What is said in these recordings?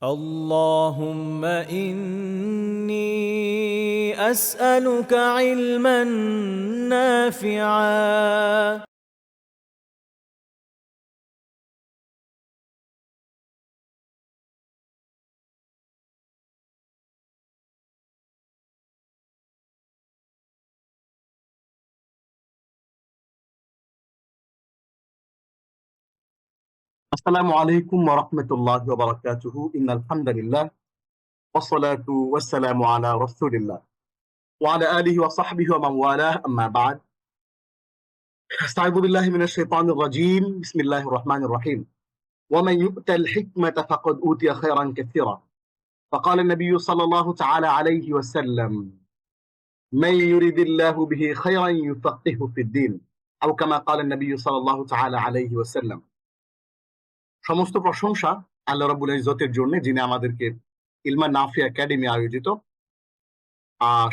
اللهم إني أسألك علما نافعا আসসালামু আলাইকুম ওয়া রাহমাতুল্লাহি ওয়া বারাকাতুহু ইন্নাল হামদালিল্লাহ ওয়াসসালাতু ওয়াসসালামু আলা রাসূলিল্লাহ ওয়া আলা আলিহি ওয়া সাহবিহি ওয়া মান ওয়ালাহ আম্মা বা'দ আস্তাউযু বিল্লাহি মিনাশ শাইতানির রাজীম বিসমিল্লাহির রাহমানির রাহিম ওয়া মান ইউতাল হিকমাতা ফাকাদ উতিয়া খায়রান কাসীরা فقال النبي صلى الله تعالى عليه وسلم من يريد الله به خيرا يفقهه في الدين أو كما قال النبي صلى الله تعالى عليه وسلم সমস্ত প্রশংসা আল্লাহ রাব্বুল ইজ্জতের জন্য, যিনি আমাদেরকে ইলমা নাফি একাডেমি আয়োজিত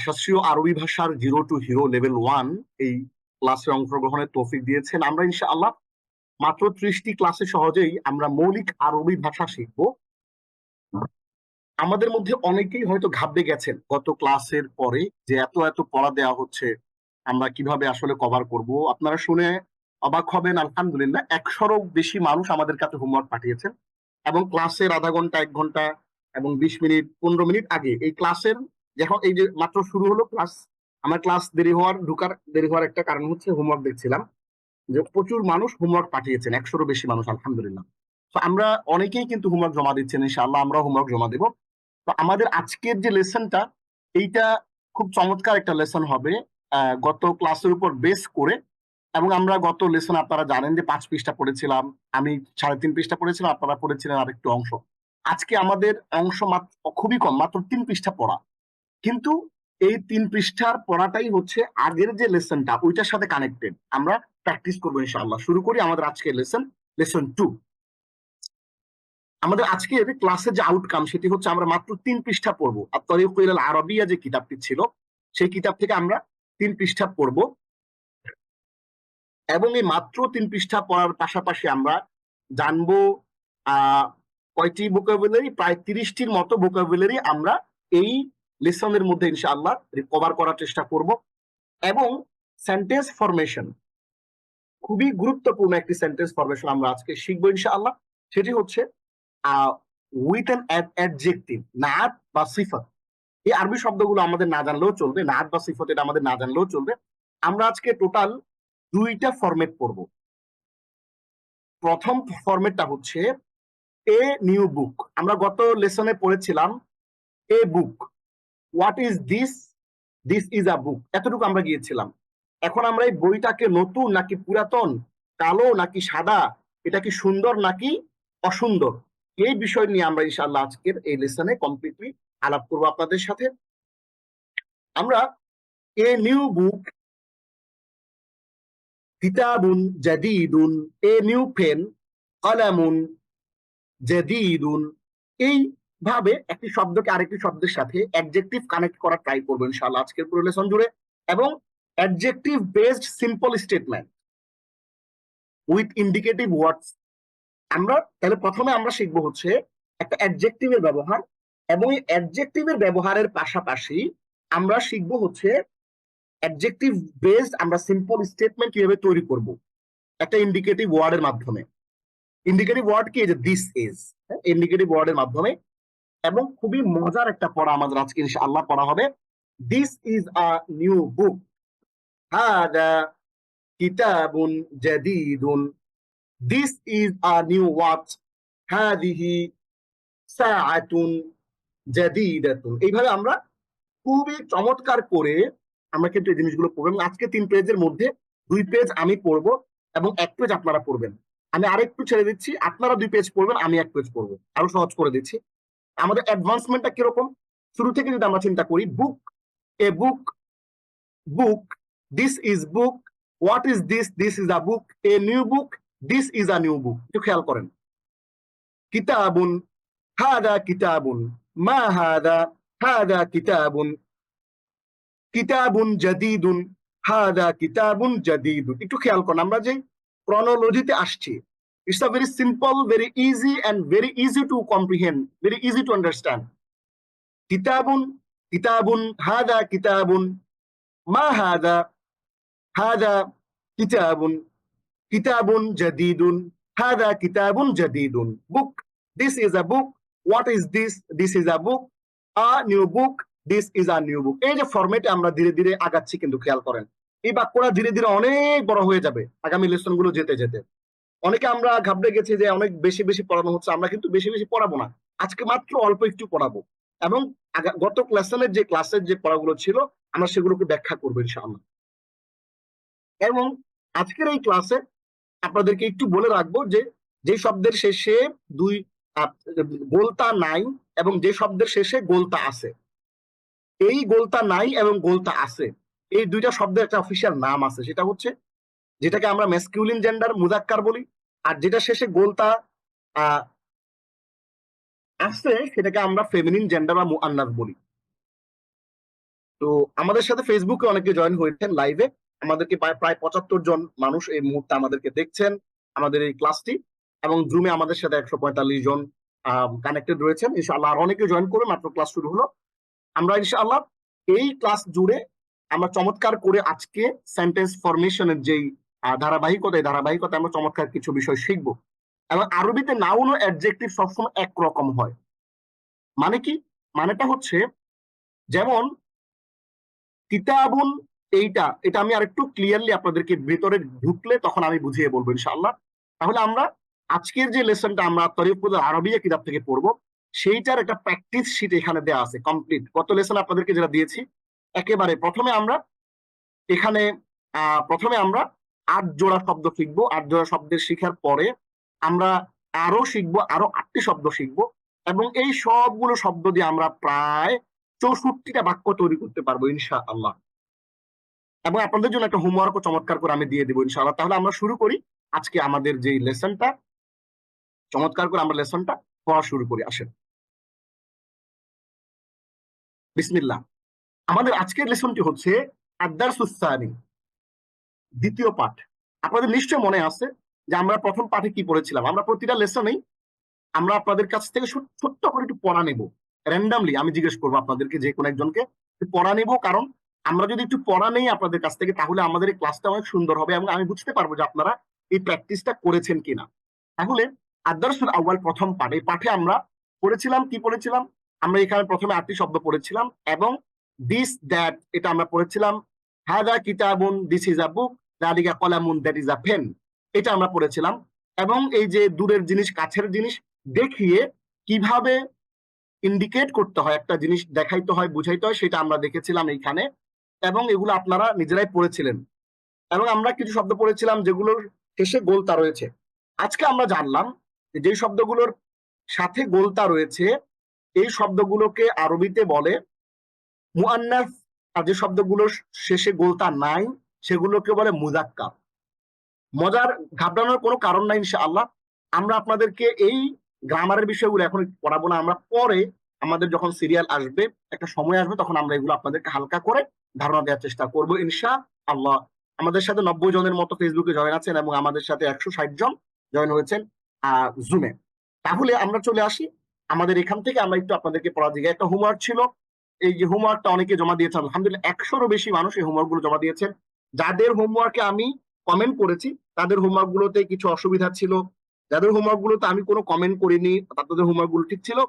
শাস্ত্রীয় আরবি ভাষার 0 টু হিরো লেভেল 1 এই ক্লাসে অংশগ্রহণের তৌফিক দিয়েছেন। আমরা ইনশাআল্লাহ মাত্র 30টি ক্লাসে সহজেই আমরা মৌলিক আরবি ভাষা শিখব। আমাদের মধ্যে অনেকেই হয়তো ঘাবড়ে গেছেন গত ক্লাসের পরে যে এত এত পড়া দেওয়া হচ্ছে, আমরা কিভাবে আসলে কভার করব। আপনারা শুনে অবাক হবেন, আলহামদুলিল্লাহ 100-এরও বেশি মানুষ আমাদের কাছে হোমওয়ার্ক পাঠিয়েছেন এবং ক্লাসের আধা ঘন্টা 1 ঘন্টা এবং 20 মিনিট 15 মিনিট আগে এই ক্লাসের যখন এই যে মাত্র শুরু হলো ক্লাস, আমার ক্লাস দেরি হওয়ার একটা কারণ হচ্ছে হোমওয়ার্ক দেখছিলাম যে প্রচুর মানুষ হোমওয়ার্ক পাঠিয়েছেন, 100-এরও বেশি মানুষ, আলহামদুলিল্লাহ। তো আমরা অনেকেই কিন্তু হোমওয়ার্ক জমা দিচ্ছেন, ইনশাআল্লাহ আমরা হোমওয়ার্ক জমা দেব। তো আমাদের আজকের যে লেসনটা, এইটা খুব চমৎকার একটা লেসন হবে গত ক্লাসের উপর বেস করে। এবং আমরা গত লেসন আপনারা জানেন যে 5 পৃষ্ঠা পড়েছিলাম, আমি 3.5 পৃষ্ঠা পড়েছিলাম, আপনারা পড়েছিলেন আরেকটু অংশ। আজকে আমাদের অংশ খুবই কম, মাত্র 3 পৃষ্ঠা পড়া, কিন্তু এই 3 পৃষ্ঠার পড়াটাই হচ্ছে আগের যে লেসনটা ওইটার সাথে কানেক্টেড। আমরা প্র্যাকটিস করবো ইনশাআল্লাহ। শুরু করি আমাদের আজকের লেসন 2। আমাদের আজকের ক্লাসের যে আউটকাম সেটি হচ্ছে আমরা মাত্র 3 পৃষ্ঠা পড়বো। আত-তারিক ইলাল আরাবিয়া যে কিতাবটি ছিল সেই কিতাব থেকে আমরা 3 পৃষ্ঠা পড়বো এবং এই মাত্র 3 পৃষ্ঠা পড়ার পাশাপাশি আমরা জানবো কয়টি ভোকাবুলারি, প্রায় 30টির মতো ভোকাবুলারি আমরা এই লেসনের মধ্যে ইনশাআল্লাহ কভার করার চেষ্টা করব। এবং সেন্টেন্স ফরমেশন, খুবই গুরুত্বপূর্ণ একটি সেন্টেন্স ফরমেশন আমরা আজকে শিখবো ইনশাআল্লাহ। সেটি হচ্ছে উইথ অ্যান অ্যাডজেক্টিভ, নাত বা সিফাত। এই আরবি শব্দগুলো আমাদের না জানলেও চলবে, নাত বা সিফাত এটা আমাদের না জানলেও চলবে। আমরা আজকে টোটাল 2টা ফরম্যাট পড়ব। প্রথম ফরম্যাটটা হচ্ছে এ নিউ বুক। আমরা গত লেসনে পড়েছিলাম a book, what is this, this is a book, এতটুকু আমরা গিয়েছিলাম। এখন আমরা এই বইটাকে নতুন নাকি পুরাতন, কালো নাকি সাদা, এটা কি সুন্দর নাকি অসুন্দর, এই বিষয় নিয়ে আমরা ইনশাআল্লাহ আজকের এই লেসনে কমপ্লিটলি আলাপ করবো আপনাদের সাথে। আমরা এ নিউ বুক, কিতাবুন জাদীদুন, এ নিউ পেন, কলামুন জাদীদুন, এইভাবে একটি শব্দকে আরেকটি শব্দের সাথে অ্যাডজেক্টিভ কানেক্ট করার ট্রাই করবো ইনশাআল্লাহ আজকের পুরো লেসন জুড়ে। এবং adjective based simple statement with indicative words. আমরা তাহলে প্রথমে আমরা শিখবো হচ্ছে একটা অ্যাডজেক্টিভের ব্যবহার, এবং এই অ্যাডজেক্টিভের ব্যবহারের পাশাপাশি আমরা শিখবো হচ্ছে অ্যাডজেক্টিভ বেসড আমরা সিম্পল স্টেটমেন্ট কিভাবে তৈরি করব একটা ইন্ডিকেটিভ ওয়ার্ডের মাধ্যমে। ইন্ডিকেটিভ ওয়ার্ড কি, যে দিস ইজ, ইন্ডিকেটিভ ওয়ার্ডের মাধ্যমে। এবং খুবই মজার একটা পড়া আমাদের আজকে ইনশাআল্লাহ পড়া হবে। This is a new book, হাদা কিতাবুন জাদীদুন, this is a new watch, হাদিহি সাআতুন জাদীদাতুন। এইভাবে আমরা খুবই চমৎকার করে আমরা কিন্তু এই জিনিসগুলো পড়বো। আজকে 3 পেজের মধ্যে 2 পেজ আমি পড়বো এবং 1 পেজ আপনারা পড়বেন। আমি আরেকটু ছেড়ে দিচ্ছি, আপনারা 2 পেজ পড়বেন, আমি 1 পেজ পড়বো, আরো সহজ করে দিচ্ছি। আমাদের অ্যাডভান্সমেন্টটা কিরকম, শুরু থেকে যদি আমরা চিন্তা করি, book, a book, book, this is book, what is this, this is a book, a new book, this is a new book. একটু খেয়াল করেন। কিতাবুন, হাদা কিতাবুন, মা হাদা, হাদা কিতাবুন, কিতাবুন জাদীদুন, হাদা কিতাবুন জাদীদুন। একটু খেয়াল করেন, আমরা যে ক্রনোলজিতে আসছি, It's a very simple, very easy, and very easy to comprehend, very easy to understand. Kitabun, kitabun, hada kitabun, ma hada kitabun, kitabun jadidun, hada kitabun jadidun. Book, this is a book. What is this? This is a book. A new book. This is a new book. এই যে ফরম্যাটে আমরা ধীরে ধীরে আগাচ্ছি, কিন্তু খেয়াল করেন এই বাক্যটা ধীরে ধীরে অনেক বড় হয়ে যাবে আগামী লেসন গুলো যেতে যেতে। অনেকে আমরা ঘাবড়ে গেছি যে অনেক বেশি বেশি পড়ানো হচ্ছে, আমরা কিন্তু বেশি বেশি পড়াবো না, আজকে মাত্র অল্প একটু পড়াবো এবং গত ক্লাসের যে পড়াগুলো ছিল আমরা সেগুলোকে ব্যাখ্যা করবো ইনশাআল্লাহ। এবং আজকের এই ক্লাসে আপনাদেরকে একটু বলে রাখবো যে যে শব্দের শেষে দুই গোলতা নাই এবং যে শব্দের শেষে গোলতা আছে, এই গোলতা নাই এবং গোলতা আছে এই দুইটা শব্দের একটা অফিসিয়াল নাম আছে, সেটা হচ্ছে যেটাকে আমরা ম্যাসকিউলিন জেন্ডার মুজাক্কার বলি, আর যেটা শেষে গোলতা আছে সেটাকে আমরা ফেমিনিন জেন্ডার বা মুআন্নাস বলি। তো আমাদের সাথে ফেসবুকে অনেকে জয়েন হয়েছেন লাইভে, আমাদেরকে প্রায় 75 জন মানুষ এই মুহূর্তে আমাদেরকে দেখছেন আমাদের এই ক্লাসটি, এবং জুমে আমাদের সাথে 145 জন কানেক্টেড রয়েছেন। ইনশাআল্লাহ আর অনেকে জয়েন করবে, মাত্র ক্লাস শুরু হলো। আমরা ইনশাআল্লাহ এই ক্লাস জুড়ে আমরা চমৎকার করে আজকে সেন্টেন্স ফরমেশনের যেই ধারাবাহিকতা আমরা চমৎকার কিছু বিষয় শিখবো। এবং আরবিতে নাউন ও অ্যাডজেক্টিভ সবসময় একরকম হয়। মানে কি? মানেটা হচ্ছে যেমন কিতাবুন, এটা আমি আরেকটু ক্লিয়ারলি আপনাদেরকে ভিতরে ঢুকলে তখন আমি বুঝিয়ে বলবো ইনশাআল্লাহ। তাহলে আমরা আজকের যে লেসনটা আমরা তরিকুল আরবিয়া কিতাব থেকে পড়বো সেইটার একটা প্র্যাকটিস শিট এখানে দেওয়া আছে কমপ্লিট। গত লেসন আপনাদেরকে যেটা দিয়েছি একেবারে প্রথমে আমরা 8 জোড়া শব্দ শিখবো। 8 জোড়া শব্দের শিখার পরে আমরা আরো শিখবো, আরো 8টি শব্দ শিখবো, এবং এই সবগুলো শব্দ দিয়ে আমরা প্রায় 64টা বাক্য তৈরি করতে পারবো ইনশাআল্লাহ। এবং আপনাদের জন্য একটা হোমওয়ার্কও চমৎকার করে আমি দিয়ে দেবো ইনশাআল্লাহ। তাহলে আমরা শুরু করি আজকে আমাদের যে লেসনটা, চমৎকার করে আমরা লেসনটা পড়া শুরু করি। আসেন, বিসমিল্লাহ। আমাদের আজকের লেসনটি হচ্ছে আদ-দারসুস সানি, দ্বিতীয় পাঠ। আপনাদের নিশ্চয় মনে আছে যে আমরা প্রথম পাঠে কি পড়েছিলাম। আমরা প্রতিটা লেসনেই আমরা আপনাদের কাছ থেকে ছোট্ট করে একটু পড়া নেব, র্যান্ডামলি আমি জিজ্ঞেস করবো আপনাদেরকে, যে কোনো একজনকে পড়া নেব, কারণ আমরা যদি একটু পড়া নেই আপনাদের কাছ থেকে তাহলে আমাদের এই ক্লাসটা অনেক সুন্দর হবে এবং আমি বুঝতে পারবো যে আপনারা এই প্র্যাকটিসটা করেছেন কিনা। তাহলে আদ-দারসুল আউয়াল প্রথম পাঠ, এই পাঠে আমরা পড়েছিলাম আমরা এখানে প্রথমে 8টি শব্দ পড়েছিলাম, এবং দিস দ্যাট এটা আমরা পড়েছিলাম। হাদা কিতাবুন, দিস ইজ আ বুক। যালিকা কলামুন, দ্যাট ইজ আ পেন, এটা আমরা পড়েছিলাম। এবং এই যে দূরের জিনিস কাছের জিনিস দেখিয়ে কিভাবে ইন্ডিকেট করতে হয়, একটা জিনিস দেখাইতে হয় বুঝাইতে হয়, সেটা আমরা দেখেছিলাম এইখানে, এবং এগুলো আপনারা নিজেরাই পড়েছিলেন। এবং আমরা কিছু শব্দ পড়েছিলাম যেগুলোর শেষে গোলতা রয়েছে। আজকে আমরা জানলাম যে শব্দগুলোর সাথে গোলতা রয়েছে এই শব্দগুলোকে আরবিতে বলে মুআন্নাস, আর যে শব্দগুলোর শেষে গোলতা নাই সেগুলোকে বলে মুযাক্কার। মজার ঘাবড়ানোর কোনো কারণ নাই ইনশাআল্লাহ। আমরা আপনাদেরকে এই গ্রামারের বিষয়গুলো এখন পড়াবো না, আমরা পরে আমাদের যখন সিরিয়াল আসবে, একটা সময় আসবে, তখন আমরা এগুলো আপনাদেরকে হালকা করে ধারণা দেওয়ার চেষ্টা করবো ইনশাআল্লাহ। আমাদের সাথে 90 জনের মতো ফেসবুকে জয়েন আছেন এবং আমাদের সাথে 160 জন জয়েন হয়েছেন জুমে। তাহলে আমরা চলে আসি আমাদের এখান থেকে, আমরা একটু আপনাদেরকে পড়া দিকে একটা হোমওয়ার্ক ছিল। এই যে হোমওয়ার্কটা অনেকে জমা দিয়েছেন, আলহামদুলিল্লাহ 100-এরও বেশি মানুষ এই হোমওয়ার্ক গুলো জমা দিয়েছেন। যাদের হোমওয়ার্কে আমি কমেন্ট করেছি তাদের হোমওয়ার্ক গুলোতে কিছু অসুবিধা ছিল, যাদের হোমওয়ার্ক গুলোতে আমি কোনো কমেন্ট করিনি তাদের হোমওয়ার্ক গুলো ঠিক ছিল।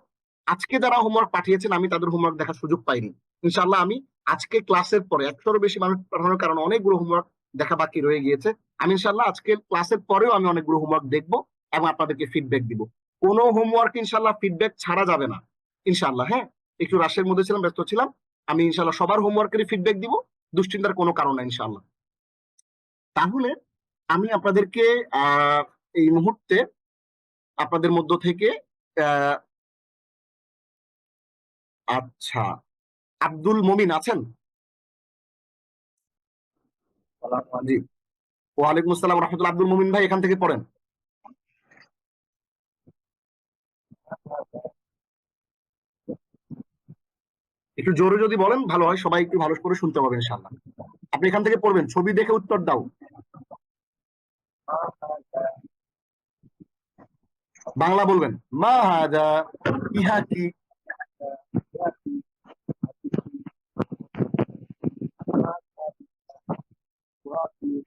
আজকে যারা হোমওয়ার্ক পাঠিয়েছেন আমি তাদের হোমওয়ার্ক দেখার সুযোগ পাইনি। ইনশাআল্লাহ আমি আজকে ক্লাসের পরে 100-এরও বেশি মানুষ পাঠানোর কারণে অনেকগুলো হোমওয়ার্ক দেখা বাকি রয়ে গিয়েছে। আমি ইনশাআল্লাহ আজকে ক্লাসের পরেও আমি অনেকগুলো হোমওয়ার্ক দেখবো এবং আপনাদেরকে ফিডব্যাক দিব। কোনো হোমওয়ার্ক ইনশাআল্লাহ ফিডব্যাক ছাড়া যাবে না ইনশাআল্লাহ। হ্যাঁ, একটু রাশের মধ্যে ছিলাম, ব্যস্ত ছিলাম। আমি ইনশাআল্লাহ সবার হোমওয়ার্কেরই ফিডব্যাক দিব, দুশ্চিন্তার কোনো কারণ নাই ইনশাআল্লাহ। তাহলে আমি আপনাদেরকে এই মুহূর্তে আপনাদের মধ্য থেকে আচ্ছা, আব্দুল মমিন আছেন? জি, ওয়ালাইকুম আসসালাম রহমতুল্লাহ। আব্দুল মমিন ভাই এখান থেকে পড়েন। একটু জোরে যদি বলেন ভালো হয়, সবাই একটু ভালো করে শুনতে পাবেন ইনশাআল্লাহ। আপনি এখান থেকে পড়বেন, ছবি দেখে উত্তর দাও। বাংলা বলবেন। মা হাজা, ইহা কি?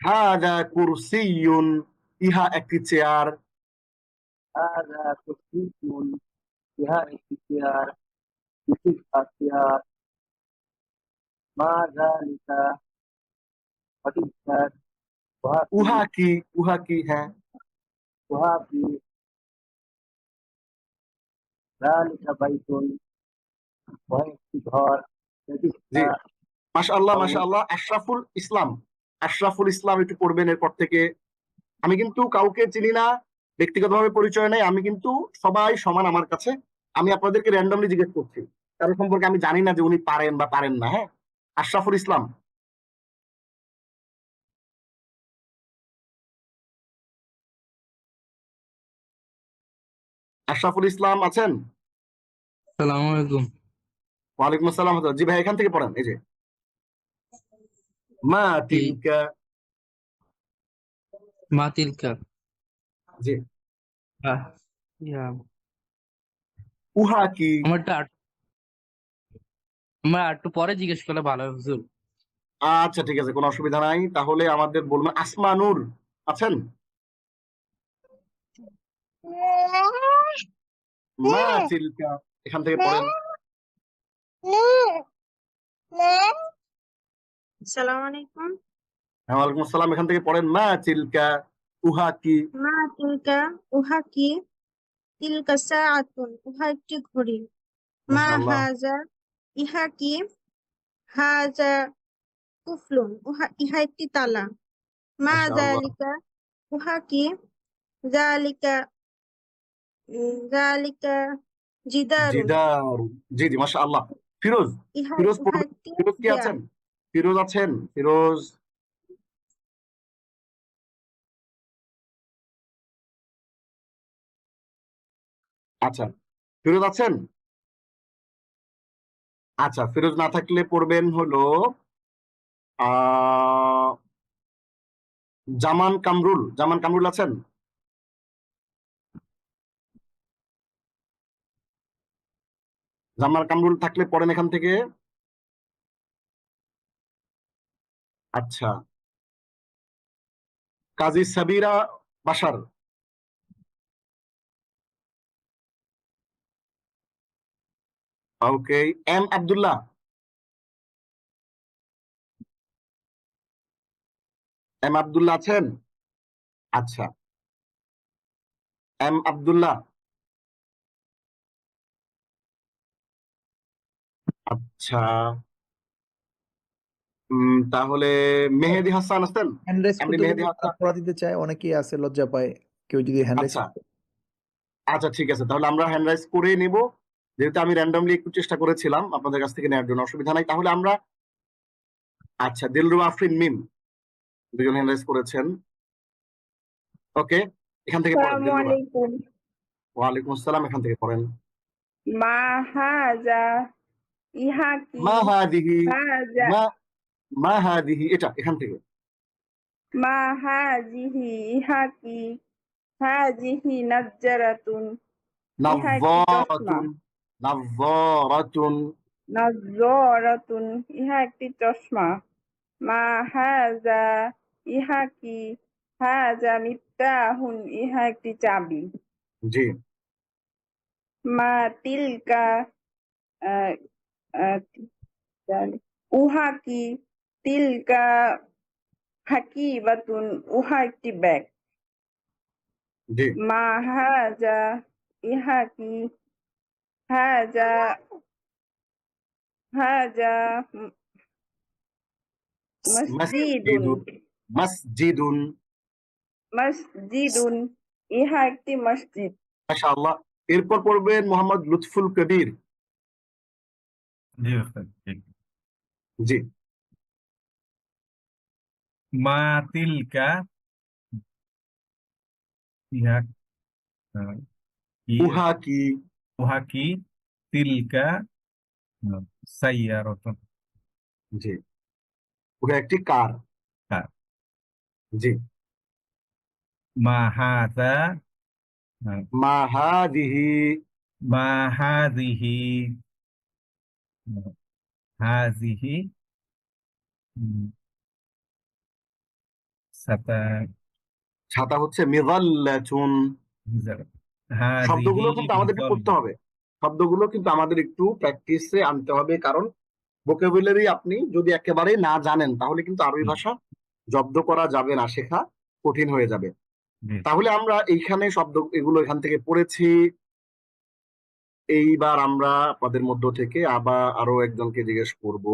হাজা কুরসিয়ুন, ইহা একটি চেয়ার। هذا كرسي فيها اختيار يوسف اختيار ما ذلك حديثا উহা কি? উহা কি? হ্যাঁ, وهذه ذلك بيت وهي ঘর জি, মাশাআল্লাহ الله মাশাআল্লাহ। আশরাফুল ইসলাম, আশরাফুল ইসলাম একটু পড়বেন এরপর থেকে। আমি কিন্তু কাউকে চিনি না, ব্যক্তিগতভাবে পরিচয় নেই, আমি কিন্তু সবাই সমান আমার কাছে। আমি আপনাদেরকে র্যান্ডমলি জিজ্ঞেস করছি, কারো সম্পর্কে আমি জানি না যে উনি পারেন বা পারেন না। হ্যাঁ, আশরাফুল ইসলাম, আশরাফুল ইসলাম আছেন? সালামু আলাইকুম। ওয়ালাইকুম আসসালাম। জি ভাই, এখান থেকে পড়েন। এই যে মা কি তিলকা। মা তিলকা? জি, আহ, ইয়া, উহা কি? আমার একটু পরে জিজ্ঞেস করলে ভালো হয় হুজুর। আচ্ছা ঠিক আছে, কোনো অসুবিধা নাই। তাহলে আমাদের বলবেন আসমানুর আছেন? মা তিলকা, এখান থেকে পড়েন। আসসালামু আলাইকুম। হ্যাঁ, ওয়ালাইকুম আসসালাম। এখান থেকে পড়েন মা তিলকা, উহা কি? মা তিলকা, উহা কি? তিলকা সাআতুন, উহা একটি ঘড়ি। মা মাশাআল্লাহ, হাজা, ইহা কি? হাজা কুফলুন, ইহা একটি তালা। মা মাশাআল্লাহ। জালিকা, উহা কি? জালিকা জালিকা জিদারুন, জিদার। জি জি, মাশাআল্লাহ। ফিরোজ, ফিরোজ ইহা পড়বেন। একটি ফিরোজ কি দেয়াল। আছেন? ফিরোজ আছেন? ফিরোজ, আচ্ছা, ফিরোজ আছেন? আচ্ছা, ফিরোজ না থাকলে পড়বেন হলো আহ জামান কামরুল। জামান কামরুল আছেন? জামান কামরুল থাকলে পড়েন এখান থেকে। আচ্ছা, কাজী সাবিরা বাশার। ওকে, এম আব্দুল্লাহ। এম আব্দুল্লাহ আছেন? আচ্ছা, এম আব্দুল্লাহ। আচ্ছা, তাহলে মেহেদি হাসান আছেন? হ্যান্ড রাইজ এমনি করতে মেহেদি যদি হাসান। পড়া দিতে চায়, অনেকেই আছে লজ্জা পায়, কেউ যদি হ্যান্ড রাইজ আচ্ছা আচ্ছা, ঠিক আছে, তাহলে আমরা হ্যান্ড রাইজ করে নিব। যেহেতু আমি র্যান্ডমলি একটু চেষ্টা করেছিলাম আপনাদের কাছ থেকে নেওয়ার জন্য, অসুবিধা নাই। তাহলে আমরা, আচ্ছা, দিলরুবা আফরিন মিম দুজন হ্যান্ড রাইজ করেছেন। ওকে, এখান থেকে পড়েন আসসালামু দিলরুবা। আলাইকুম। ওয়ালাইকুম আসসালাম, এখান থেকে পড়েন। মা হাজা, ইহা কি? মা হাদিহি, হাজা, মা মা হাদিহি, এটা এখান থেকে। মা হাজিহি, ইহা কি? হাজিহি নাজ্জারাতুন, ইহা একটি চশমা। নাযযারাতুন, নাযযারাতুন। নাজ্জারাতুন, ইহা একটি চশমা। মা হাজা, ইহা কি? হাজা মিফতাহুন, ইহা একটি চাবি। জি, মা তিলকা, আহ, আহ, উহা কি? তিলকা হাকিবাতুন, উহা একটি ব্যাগ। জি, মা হাজা, ইহা কি? হাজা হাজা মসজিদুন, মাসজিদুন, মাসজিদুন। মসজিদুন, ইহা একটি মসজিদ। মাশাআল্লাহ। এরপর পড়বেন মোহাম্মদ লুৎফুল কবির। জি ওস্তাদ, ঠিক। জি, মা তিলকা, ইহা আহ, কি উহা কি? উহা কি? তিলকা সাইয়ারাতুন, জি, উহা একটি কার। কার। জি, মা হাযা, হ্যাঁ মা হাদিহি মা হাযিহি হাযিহি সাতা ছাতা হচ্ছে মিযাল্লাতুন। হাযিহি শব্দগুলো কিন্তু আমাদেরকে মিযাল পড়তে হবে, শব্দগুলো কিন্তু আমাদের একটু প্র্যাকটিসে আনতে হবে, কারণ ভোকাবুলারি আপনি যদি একেবারে না জানেন তাহলে কিন্তু আরবি ভাষা জব্দ করা যাবে না, শেখা কঠিন হয়ে যাবে। জি তাহলে আমরা এইখানে শব্দ এগুলো এখান থেকে পড়েছি। এইবার আমরা আপনাদের মধ্য থেকে আবার আরো একজনকে জিজ্ঞেস করব,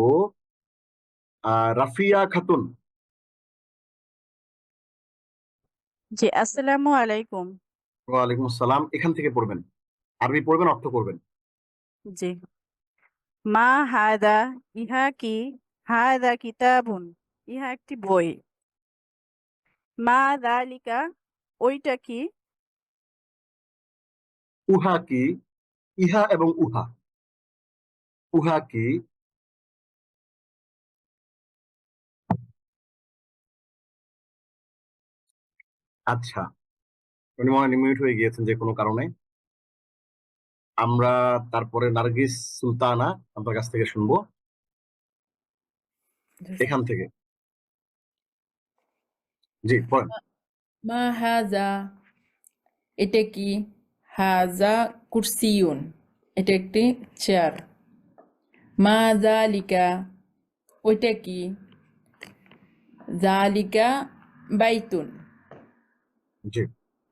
রাফিয়া খাতুন। জি, আসসালামু আলাইকুম। ওয়ালাইকুম আসসালাম। এখান থেকে পড়বেন, আরবি পড়বেন, অর্থ করবেন। জি, মা হাদা, ইহা কি? হাদা কিতাবুন, ইহা একটি বই। মা যালিকা, ওইটা কি? উহা কি, ইহা এবং উহা, উহা কি? আচ্ছা, উনি মনে হয় মিউট হয়ে গিয়েছেন যে কোনো কারণে। আমরা তারপরে নার্গিস সুলতানা আপনার কাছ থেকে শুনবো, এখান থেকে। জি পড়েন। মা হাজা, এটা কি? হাজা কুরসিয়ুন, এটা একটি চেয়ার। মা জালিকা, ওইটা কি? জালিকা বাইতুন, জি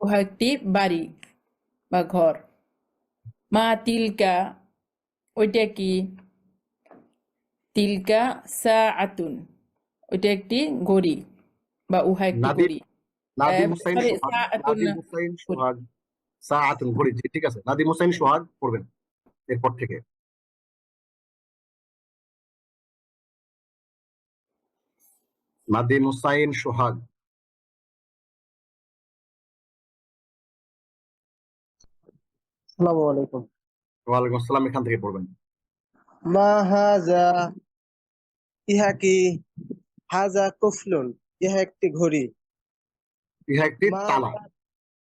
উহা একটি বাড়ি বা ঘর। মা তিলকা, ওইটা কি? তিলকা সাআতুন, ওইটা একটি ঘড়ি বা উহা একটি নাদিম ঘড়ি। নাদিম হুসাইন সরি, সোহাগ, সাআতুন নাদিম না, হুসাইন ঘড়ি। সোহাগ সাআতুন ঘড়ি, জি ঠিক আছে, নাদিম হুসাইন সোহাগ পড়বেন এরপর থেকে। নাদিম হুসাইন সোহাগ। আসসালামু আলাইকুম। ওয়ালাইকুম আসসালাম, এখান থেকে পড়বেন। মা হাজা, ইহা কি? হাজা কুফলুন, ইহা একটি ঘড়ি। ইহা একটি মা তালা।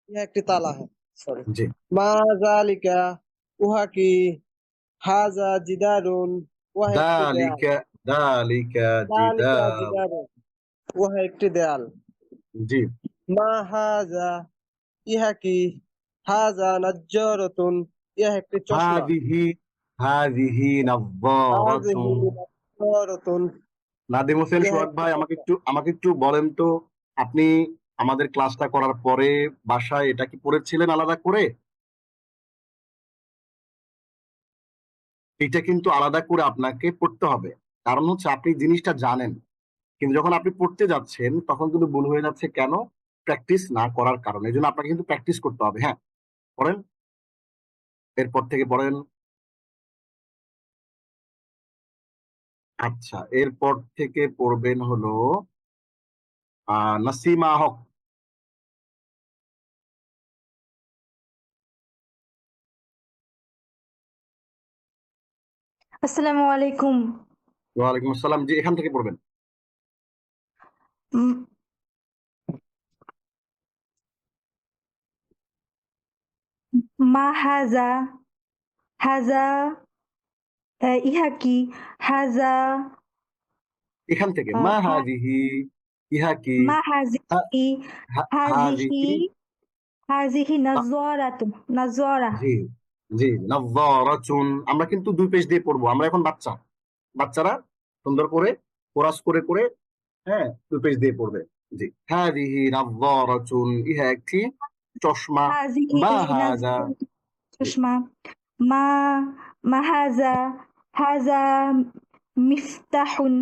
ইহা একটি তালা, হ্যাঁ সরি। জি মা জালিকা, উহা কি? হাজা জিদারুন, উহা একটি দেয়াল। দালিকা দালিকা জালিকা জিদার। জিদারুন, উহা একটি দেয়াল। জি মা হাজা, ইহা কি? হাজা নাজ্জারাতুন, ইহা একটি চশমা। হাদিহি হাদিহি হাযিহি নাযযারাতুন। নাজ্জারাতুন, নাদিম হোসেন ইহা সোহাগ একটি ভাই, চশমা। আমাকে একটু বলেন তো, আপনি আমাদের ক্লাসটা করার পরে বাসায় এটা কি পড়েছিলেন আলাদা করে? এটা কিন্তু আলাদা করে আপনাকে পড়তে হবে, কারণ হচ্ছে আপনি জিনিসটা জানেন, কিন্তু যখন আপনি পড়তে যাচ্ছেন তখন কিন্তু ভুল হয়ে যাচ্ছে, কেন? প্র্যাকটিস না করার কারণে। এই জন্য আপনাকে কিন্তু প্র্যাকটিস করতে হবে। হ্যাঁ পড়েন, এরপর থেকে পড়েন। আচ্ছা, এরপর থেকে পড়বেন হলো নাসিমা হক। আসসালামু আলাইকুম। ওয়ালাইকুম আসসালাম, জি এখান থেকে পড়বেন। উম, মা হাজা, হাজা, ইহা কি? হাজা, এখান থেকে মা আহ, হা- হাদিহি, ইহা কি? মা হা- হাজিহি, হাজিহি, হাদিহি হাজিহি নাজ্জারাতুন, নাজ্জারা। জি জি নাযযারাতুন। আমরা কিন্তু দুই পেজ দিয়ে পড়বো, আমরা এখন বাচ্চারা সুন্দর করে কোরাস করে করে, হ্যাঁ দুই পেজ দিয়ে পড়বে। জি হাদিহি নাযযারাতুন, ইহা একটি চশমা। হাজিহি মা হাযা, নাজ্জারাতুন, জি চশমা। মা মা হাজা, হাজা মিফতাহুন,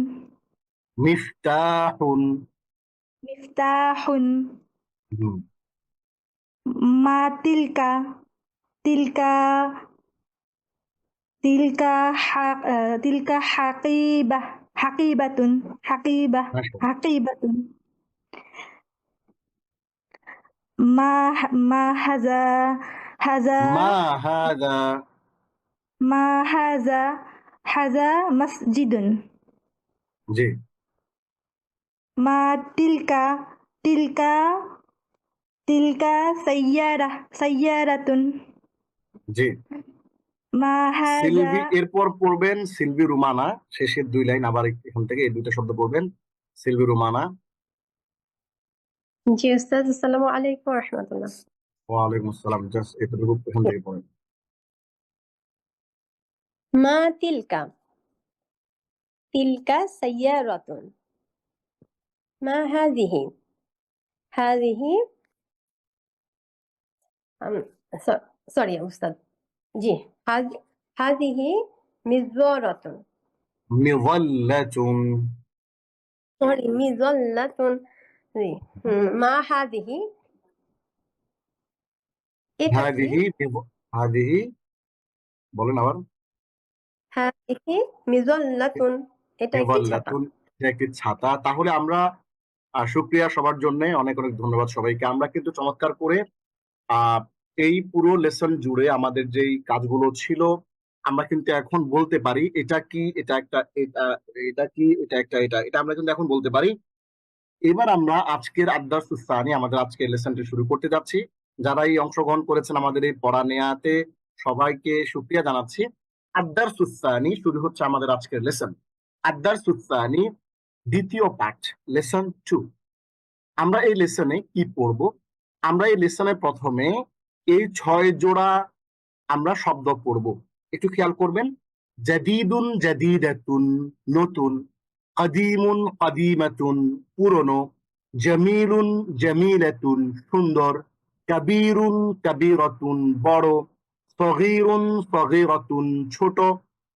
মিফতাহুন। মিফতাহুন। হুম, মা তিলকা, তিলকা, তিলকা তিলকা হাকিবা, হাকিবাতুন, হাকিবা, মাশাআল্লাহ। হাকিবাতুন। মা মা হাজা, হাজা, মা হাযা, মা হাজা, হাজা মসজিদুন। জি মা তিলকা, তিলকা তিলকা সাইয়ারাতুন জি মা হাযা সিলভি, এরপর পড়বেন সিলভি রুমানা, শেষের 2 লাইন আবার এখান থেকে এই 2টা শব্দ পড়বেন। সিলভি রুমানা। জি উস্তাদ, আসসালামু আলাইকুম ওয়া রাহমাতুল্লাহ। ওয়ালাইকুম আসসালাম। জাস্ট এতটুকু এখান থেকে পড়েন। মা তিলকা, তিলকা সাইয়ারাতুন। মা হাযিহি, হাযিহি সরি উস্তাদ, জি হাযিহি মিজওয়ারাতুন, মিযাল্লাতুন। সরি মিজাল্লাতুন। জি মা হাযিহি, এটা কি? হাদিহি বলেন আবার। হাযিহি মিজাল্লাতুন, এটা একটি ছাতা। মিযাল্লাতুন, এটা একটি ছাতা। তাহলে আমরা শুকরিয়া সবার জন্য, অনেক অনেক ধন্যবাদ সবাইকে। আমরা কিন্তু চমৎকার করে আহ এই পুরো লেসন জুড়ে আমাদের যেই কাজগুলো ছিল আমরা কিন্তু এখন বলতে পারি এটা কি, এটা একটা, এটা কি, এটা একটা, এটা আমরা কিন্তু এখন বলতে পারি। এবার আমরা আজকের আদ্দারসুস সানি, আমাদের আজকের লেসনটি শুরু করতে যাচ্ছি। যারা এই অংশগ্রহণ করেছেন আমাদের এই পড়া নেয়াতে সবাইকে শুকরিয়া জানাচ্ছি। আদ্দারসুস সানি শুরু হচ্ছে আমাদের আজকের লেসন। আদ্দারসুস সানি দ্বিতীয় পাঠ, লেসন 2। আমরা এই লেসনে কি পড়ব? আমরা এই লেসনে প্রথমে এই 6 জোড়া আমরা শব্দ পড়ব। একটু খেয়াল করবেন। জাদিদুন জাদিদাতুন, নতুন। কাদিমুন কাদিমাতুন, পুরনো। জামিলুন জামিলাতুন, সুন্দর। কাবীরুন কাবীরাতুন, বড়। সগীরুন সগীরাতুন, ছোট।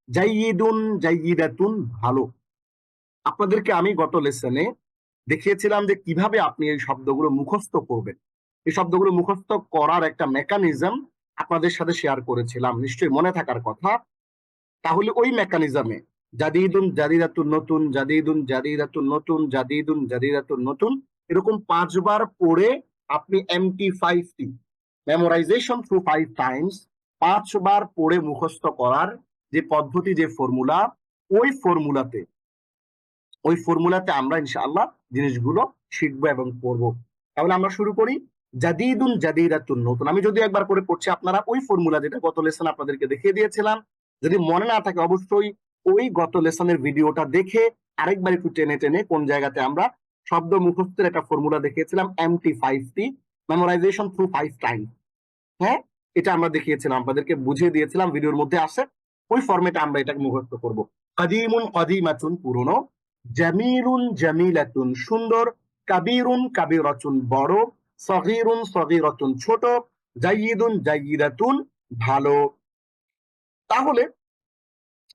জাইয়িদুন জাইয়িদাতুন, ভালো। আপনাদেরকে আমি গত লেসনে দেখিয়েছিলাম যে কিভাবে আপনি এই শব্দগুলো মুখস্থ করবেন। এই শব্দগুলো মুখস্থ করার একটা মেকানিজম আপনাদের সাথে শেয়ার করেছিলাম, নিশ্চয়ই মনে থাকার কথা। তাহলে ওই মেকানিজমে জাদিদুন জাদিদাতুন, নতুন। জাদিদুন জাদিদাতুন, নতুন। জাদিদুন জাদিদাতুন, নতুন, এরকম 5 বার পড়ে আপনি MT5T, মেমোরাইজেশন থ্রু 5 টাইমস, 5 বার পড়ে মুখস্থ করার যে পদ্ধতি, যে ফর্মুলা, ওই ফর্মুলাতে আমরা ইনশাআল্লাহ জিনিসগুলো শিখবো এবং পড়বো। তাহলে আমরা শুরু করি। জাদিদুন জাদিদাতুন, নতুন। আমি যদি একবার করে পড়ছি, আপনারা ওই ফর্মুলা যেটা গত লেসন আপনাদেরকে দেখিয়ে দিয়েছিলাম, যদি মনে না থাকে অবশ্যই ওই গত লেসনের ভিডিওটা দেখে আরেকবার একটু টেনে টেনে কোন জায়গাতে আমরা শব্দ মুখস্থের একটা ফর্মুলা দেখিয়েছিলাম, MT5T, মেমোরাইজেশন থ্রু 5 টাইম। হ্যাঁ, এটা আমরা দেখিয়েছিলাম, আপনাদেরকে বুঝিয়ে দিয়েছিলাম, ভিডিওর মধ্যে আছে। ওই ফরম্যাটে আমরা এটাকে মুখস্থ করব। কাদিমুন কাদিমাতুন, পুরনো। জামিলুন জামিলাতুন, সুন্দর। কাবীরুন কাবীরাতুন, বড়। সগীরুন সগীরাতুন, ছোট। জাইয়িদুন জাইয়িদাতুন, ভালো। তাহলে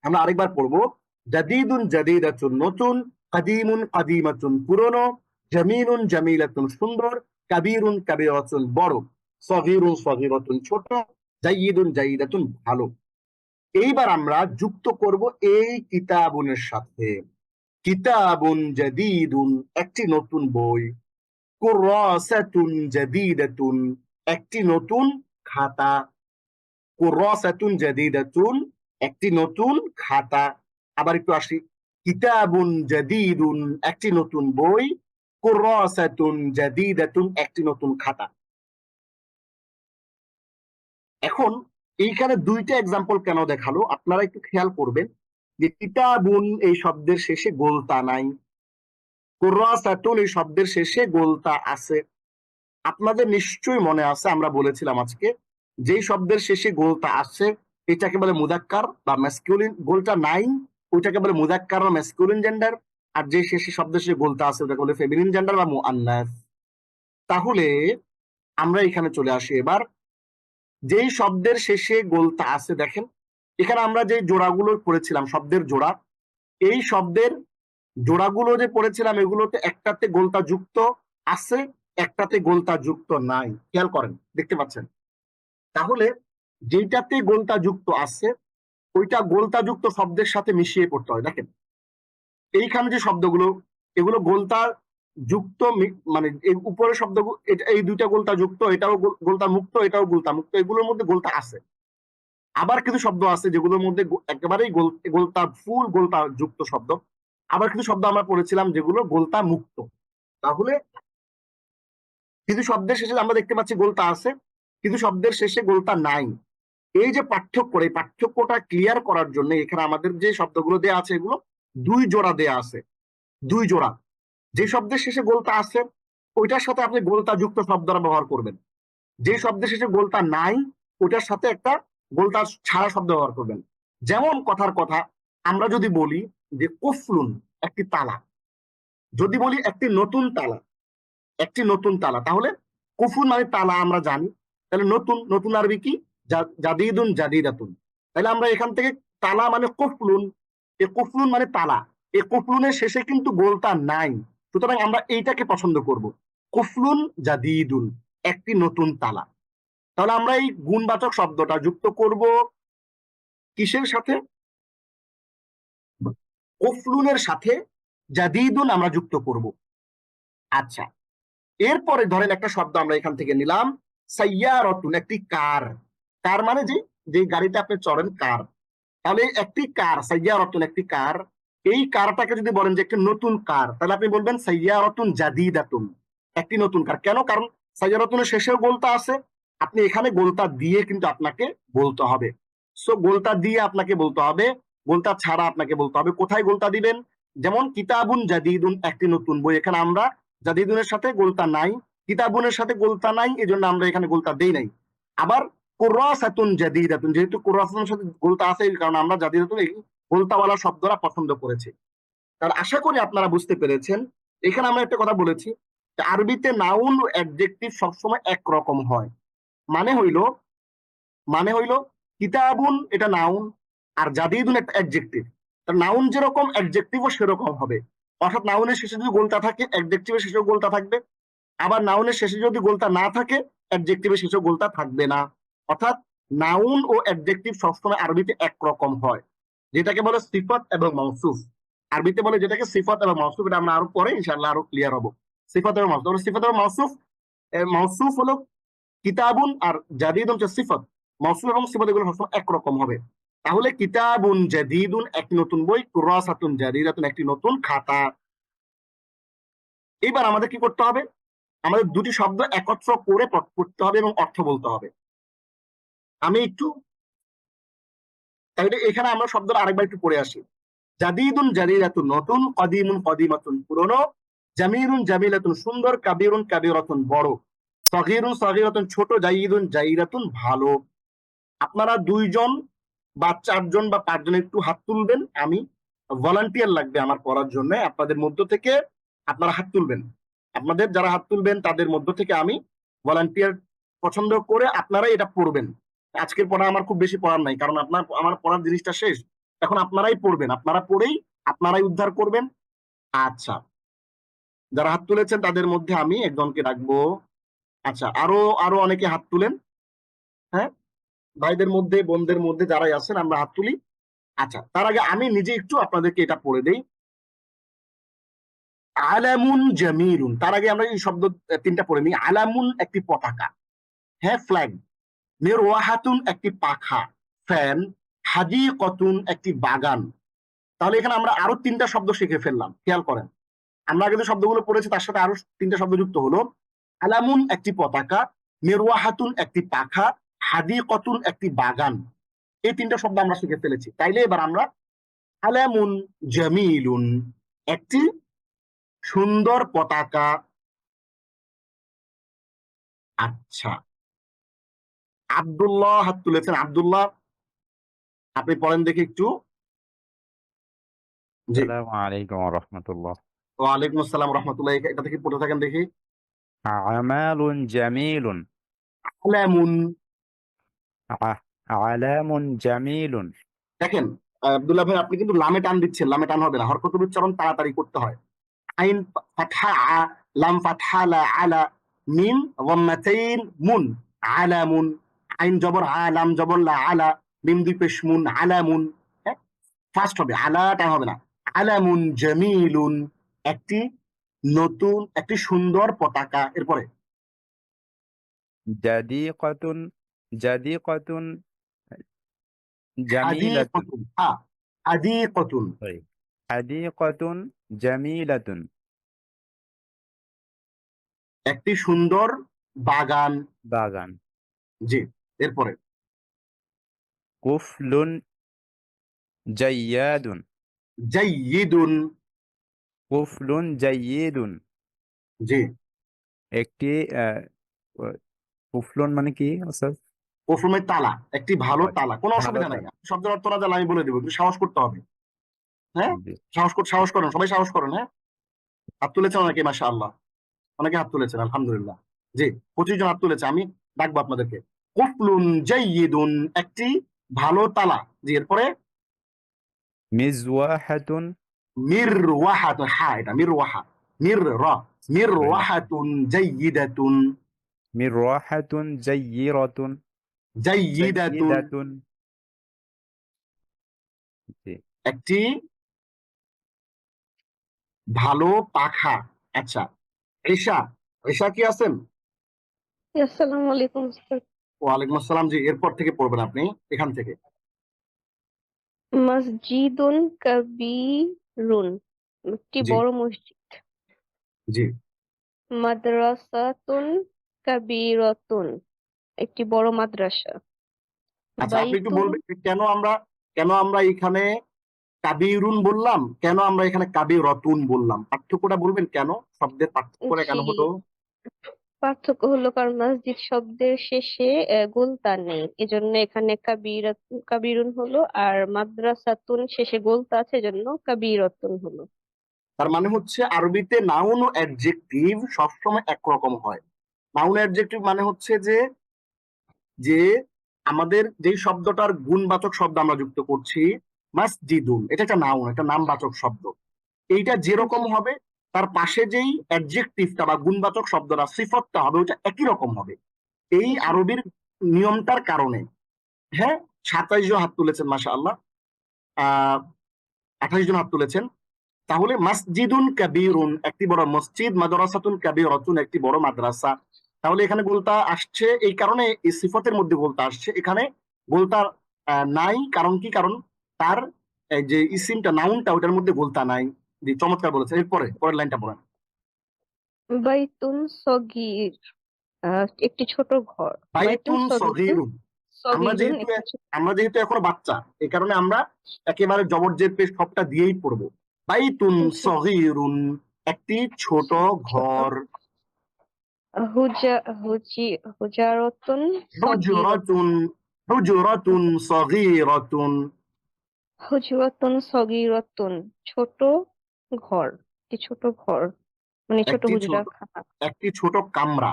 আমরা আরেকবার পড়বো। জাদিদুন জাদিদাতুন, নতুন। কাদিমুন কাদিমাতুন, পুরনো। জামিলুন জামিলাতুন, সুন্দর। কাবীরুন কাবীরাতুন, বড়। সগীরুন সগীরাতুন, ছোট। জাইয়িদুন জাইয়িদাতুন, ভালো। এইবার আমরা যুক্ত করব এই কিতাবুনের সাথে। কিতাবুন জাদিদুন, একটি নতুন বই। কুররাসাতুন জাদিদাতুন, একটি নতুন খাতা। কুররাসাতুন জাদিদাতুন, একটি নতুন খাতা। আবার একটু আসি। কিতাবুন জাদিদুন, একটি নতুন বই। কুররাসাতুন জাদিদাতুন, একটি নতুন খাতা। এখন এইখানে 2টা এক্সাম্পল কেন দেখালো আপনারা একটু খেয়াল করবেন যে কিতাবুন এই শব্দের শেষে গোলতা নাই, কুররাসাতুন এই শব্দের শেষে গোলতা আছে। আপনাদের নিশ্চয়ই মনে আছে, আমরা বলেছিলাম আজকে যেই শব্দের শেষে গোলতা আছে এটাকে বলে মুযাক্কার বা ম্যাসকুলিন, গোলটা নাই ওইটাকে বলে মুযাক্কার বা ম্যাসকুলিন জেন্ডার, আর যে শেষে শব্দের শেষে গোলতা আছে ওটাকে বলে ফেমিনিন জেন্ডার বা মুআন্নাস। তাহলে আমরা এখানে চলে আসি এবার। যেই শব্দের শেষে গোলতা আছে, দেখেন এখানে আমরা যে জোড়াগুলো পড়েছিলাম, শব্দের জোড়া, এই শব্দের জোড়াগুলো যে পড়েছিলাম এগুলোতে একটাতে গোলতা যুক্ত আছে, একটাতে গোলতা যুক্ত নাই। খেয়াল করেন, দেখতে পাচ্ছেন। তাহলে যেটাতে গোলতা যুক্ত আছে ওইটা গোলতা যুক্ত শব্দের সাথে মিশিয়ে পড়তে হয়। দেখেন এইখানে যে শব্দগুলো, এগুলো গোলতা যুক্ত, মানে এই উপরের শব্দগুলো, এই 2টা গোলতা যুক্ত, এটাও গোলতা মুক্ত, এটাও গোলতা মুক্ত, এগুলোর মধ্যে গোলতা আছে। আবার কিছু শব্দ আছে যেগুলোর মধ্যে একেবারেই গোলতা, ফুল গোলতা যুক্ত শব্দ। আবার কিছু শব্দ আমরা পড়েছিলাম যেগুলো গোলতা মুক্ত। তাহলে কিছু শব্দের শেষে আমরা দেখতে পাচ্ছি গোলতা আছে, কিছু শব্দের শেষে গোলতা নাই। এই যে পার্থক্য, এই পার্থক্যটা ক্লিয়ার করার জন্য এখানে আমাদের যে শব্দগুলো দেয়া আছে এগুলো 2 জোড়া দেয়া আছে, 2 জোড়া। যে শব্দের শেষে গোলতা আছে ওইটার সাথে আপনি গোলতা যুক্ত শব্দটা ব্যবহার করবেন, যে শব্দের শেষে গোলতা নাই ওটার সাথে একটা গোলতা ছাড়া শব্দ ব্যবহার করবেন। যেমন কথার কথা, আমরা যদি বলি যে কুফলুন একটি তালা, যদি বলি একটি নতুন তালা, একটি নতুন তালা, তাহলে কুফুন মানে তালা আমরা জানি, তাহলে নতুন, নতুন আরবি কি? জাদিদুন জাদিদাতুন। তাহলে আমরা এখান থেকে তালা মানে কুফলুন, এই কুফলুন মানে তালা, এই কুফলুনের শেষে কিন্তু গোলতা নাই, সুতরাং আমরা এইটাকে পছন্দ করব, কুফলুন জাদিদুন, একটি নতুন তালা। তাহলে আমরা এই গুণবাচক শব্দটা যুক্ত করব কিসের সাথে? কুফলুনের সাথে জাদিদুন আমরা যুক্ত করব। আচ্ছা, এরপরে ধরেন একটা শব্দ আমরা এখান থেকে নিলাম, সাইয়ারাতুন, একটি কার। কার মানে যে গাড়িতে আপনি চড়েন, কার। তাহলে একটি কার, সাইয়ারাতুন একটি কার, এই কারটাকে যদি বলেন যে একটি নতুন কার, তাহলে আপনি বলবেন সাইয়ারাতুন জাদিদাতুন, একটি নতুন কার। কেন? কারণ সাইয়ারাতুনের শেষেও গোলতা আছে, আপনি এখানে গোলতা দিয়ে কিন্তু আপনাকে বলতে হবে। সো গোলতা দিয়ে আপনাকে বলতে হবে, গোলতা ছাড়া আপনাকে বলতে হবে। কোথায় গোলতা দিবেন? যেমন কিতাবুন জাদিদুন, একটি নতুন বই, এখানে আমরা জাদিদুনের সাথে গোলতা নাই, কিতাবুনের সাথে গোলতা নাই, এজন্য আমরা এখানে গোলতা দেই নাই। আবার কুরাসাতুন জাদিদাতুন, যেহেতু কুরাসাতুনের সাথে গোলতা আছে এই কারণে আমরা জাদিদাতুন এই গোলতাওয়ালা শব্দটা পছন্দ করেছি। তাহলে আশা করি আপনারা বুঝতে পেরেছেন। এখানে আমরা একটা কথা বলেছি যে আরবিতে নাউন ও অ্যাডজেক্টিভ সবসময় একরকম হয়। মানে হইল কিতাবুন এটা নাউন আর জাদিদুন একটা অ্যাডজেক্টিভ। নাউন যেরকম অ্যাডজেক্টিভও সেরকম হবে, অর্থাৎ নাউনের শেষে যদি গোলতা থাকে অ্যাডজেক্টিভের শেষেও গোলতা থাকবে, আবার নাউনের শেষে যদি গোলতা না থাকে অ্যাডজেক্টিভের শেষেও গোলতা থাকবে না। অর্থাৎ নাউন ও অ্যাডজেক্টিভ সবসময় আরবিতে একরকম হয়, যেটাকে বলে সিফাত এবং মাউসুফ। আরবিতে বলে যেটাকে সিফাত এবং মাউসুফ, এটা আমরা আরো পরে ইনশাআল্লাহ আরো ক্লিয়ার হবো। সিফাত এবং মাউসুফ, সিফাত এবং মাউসুফ, মাউসুফ হলো কিতাবুন আর জাদিদ হচ্ছে সিফাত, মাউসুফ এবং সিফাত এগুলো সবসময় একরকম হবে। তাহলে কিতাবুন জাদিদুন একটি নতুন বই, কুরাসাতুন জাদিদাতুন একটি নতুন খাতা। এবার আমাদের কি করতে হবে? আমাদের দুটি শব্দ একত্র করে পড়তে হবে এবং অর্থ বলতে হবে। আমি একটু তাহলে এখানে আমরা শব্দটা আরেকবার একটু পড়ে আসি। জাদিদুন জাদিদাতুন নতুন, কদিমুন কদিমাতুন পুরনো, জামিলুন জামিলাতুন সুন্দর, কাবিরুন কাবিরাতুন বড়, সগীরুন সগীরাতুন ছোট, জাইদুন জাইদাতুন ভালো। আপনারা 2 জন বা 4 জন বা 5 জন একটু হাত তুলবেন, আমি ভলান্টিয়ার লাগবে আমার পড়ার জন্য, আপনাদের মধ্য থেকে আপনারা হাত তুলবেন। আপনাদের যারা হাত তুলবেন তাদের মধ্য থেকে আমি ভলান্টিয়ার পছন্দ করে আপনারা এটা পড়বেন। আজকের পড়া আমার খুব বেশি পড়ার নাই, কারণ আমার পড়ার জিনিসটা শেষ, এখন আপনারাই পড়বেন, আপনারা পড়েই আপনারাই উদ্ধার করবেন। আচ্ছা, যারা হাত তুলেছেন তাদের মধ্যে আমি একজনকে রাখবো। আচ্ছা, আরো অনেকে হাত তুলেন। হ্যাঁ, ভাইদের মধ্যে বোনদের মধ্যে যারাই আছেন আমরা হাত তুলি। আচ্ছা, তার আগে আমি নিজে একটু আপনাদেরকে এটা পড়ে দেই। আলামুন জামিলুন, তার আগে আমরা এই শব্দ 3টা পড়ে নিই। আলামুন একটি পতাকা, হ্যাঁ ফ্ল্যাগ, মিরওয়াহাতুন একটি পাখা, ফ্যান, হাদিকাতুন একটি বাগান। তাহলে এখানে আমরা আরো 3টা শব্দ শিখে ফেললাম, খেয়াল করেন। আমরা আগে যে শব্দগুলো পড়েছি তার সাথে আরো 3টা শব্দ যুক্ত হলো। আলামুন একটি পতাকা, মিরওয়াহাতুন একটি পাখা, হাদিকাতুন একটি বাগান, এই 3টা শব্দ আমরা শিখে ফেলেছি। তাইলে এবার আমরা আলামুন জামিলুন একটি সুন্দর পতাকা। আচ্ছা, আব্দুল্লাহ হাত তুলেছেন। আব্দুল্লাহ, আপনি পড়েন দেখি একটু। জি, আসসালামু আলাইকুম ওয়া রাহমাতুল্লাহ। ওয়ালাইকুম আসসালাম রহমতুল্লাহ। এটা থেকে পড়ে থাকেন দেখি। আমালুন জামিলুন, আলামুন, আলামুন জামিলুন। দেখেন আব্দুল্লাহ ভাই, আপনি কিন্তু লামে টান দিচ্ছেন, লামে টান হবে না, হরকতের উচ্চারণ তাড়াতাড়ি করতে হয়। আইন ফাতহা আ, লাম ফাতহা লা আলা, মিম গম্মাতাইন মুন, আলামুন। আইন জবর আ, লাম জবর লা, আলা, মিম দুই পেশ মুন, আলামুন। হ্যাঁ, ফার্স্ট হবে, আলা টান হবে না। আলামুন জামিলুন একটি নতুন, একটি সুন্দর পতাকা। এরপরে জাদিকাতুন, জাদিকাতুন জামিলাতুন, হাদিকাতুন, হ্যাঁ হাদিকাতুন। সরি, হাদিকাতুন জামিলাতুন। একটি সুন্দর বাগান। বাগান। জি, এরপরে কুফলুন জাইয়াদুন। জাইয়িদুন। কুফলুন জাইয়িদুন। জি, একটি কুফলুন মানে কি স্যার? প্রথমে তালা, একটি ভালো তালা, কোনো ভালো অসুবিধা নাই। তালা। শব্দের অর্থ না জানলে আমি বলে দেবো, কিন্তু সাহস করতে হবে। হ্যাঁ, জি। সাহস করেন, সবাই সাহস করেন। হ্যাঁ, হাত তুলেছেন অনেকে, মাশাআল্লাহ, অনেকে হাত তুলেছেন, আলহামদুলিল্লাহ। জি, 25 জন হাত তুলেছে, আমি ডাকবো আপনাদেরকে। কুফলুন জাইয়িদুন, একটি ভালো তালা। জি, এরপরে মিজওয়াহাতুন। মিরওয়াহাতুন, হ্যাঁ এটা মিরওয়াহা, মিরওয়াহাতুন জাইয়িদাতুন। মিরওয়াহাতুন জাইয়িরাতুন। জাইয়িদাতুন, জাইয়িদাতুন। জি। একটি ভালো পাখা। আচ্ছা, ঈশা, ঈশা কি আছেন? আসসালামু আলাইকুম স্যার। ওয়ালাইকুম আসসালাম। জি, এরপর থেকে পড়বেন আপনি, এখান থেকে। মসজিদুন কাবীরুন, একটি জি, বড় মসজিদ। জি। মাদ্রাসাতুন কাবীরাতুন, একটি বড় মাদ্রাসা। আচ্ছা, আপনি একটু বাইতুন, বলবেন যে কেন আমরা এখানে কাবিরুন বললাম, কেন আমরা এখানে কাবিরতুন বললাম? পার্থক্যটা বলবেন কেন? শব্দের পার্থক্যটা কেন জি, হলো? পার্থক্য হলো কারণ মসজিদ শব্দের শেষে গোলতা নেই, এজন্য এখানে কাবীরুন হলো, আর মাদ্রাসাতুন শেষে গোলতা আছে, এজন্য কাবীরাতুন হলো। তার মানে হচ্ছে আরবিতে নাউন ও অ্যাডজেক্টিভ সবসময় একরকম হয়। নাউন অ্যাডজেক্টিভ মানে হচ্ছে যে যে আমাদের যেই শব্দটার গুণবাচক শব্দ আমরা যুক্ত করছি, মাসজিদুন, এটা একটা নাউন, একটা নামবাচক শব্দ। এইটা যেরকম হবে তার পাশে যেই অ্যাডজেক্টিভটা বা গুণবাচক শব্দটা, সিফতটা হবে, ওটা একই রকম হবে। এই আরবির নিয়মটার কারণে। হ্যাঁ, 27 জন হাত তুলেছেন, মাশাআল্লাহ। 28 জন হাত তুলেছেন। তাহলে মসজিদুন কাবীরুন, একটি বড় মসজিদ। মাদ্রাসাতুন কাবীরাতুন, একটি বড় মাদ্রাসা। তাহলে এখানে গোলতা আসছে এই কারণে, এই সিফতের মধ্যে গোলতা আসছে। এখানে গোলতা নাই, কারণ কি? কারণ তার যে ইসিমটা, নাউনটা, ওটার মধ্যে গোলতা নাই। জি, চমৎকার বলেছেন। এরপরে পরের লাইনটা পড়েন। বাইতুন সগীর, একটি ছোট ঘর। বাইতুন বাইতুন সগীরুন, সগীরুন। আমরা সগীরুন যেহেতু একটি আমরা যেহেতু এখনো বাচ্চা, এই কারণে আমরা একেবারে জবর জের পেশ সবটা দিয়েই পড়বো। বাইতুন জি, সগীরুন, একটি ছোট ছোট ঘর। হুজারাতুন সগীরাতুন, হুজরাতুন, হুজরাতুন সগীরাতুন। হুজরাতুন সগীরাতুন, ছোট ঘর, একটি ছোট ঘর, মানে ছোট একটি হুজরা ছোট খানা, একটি ছোট কামরা।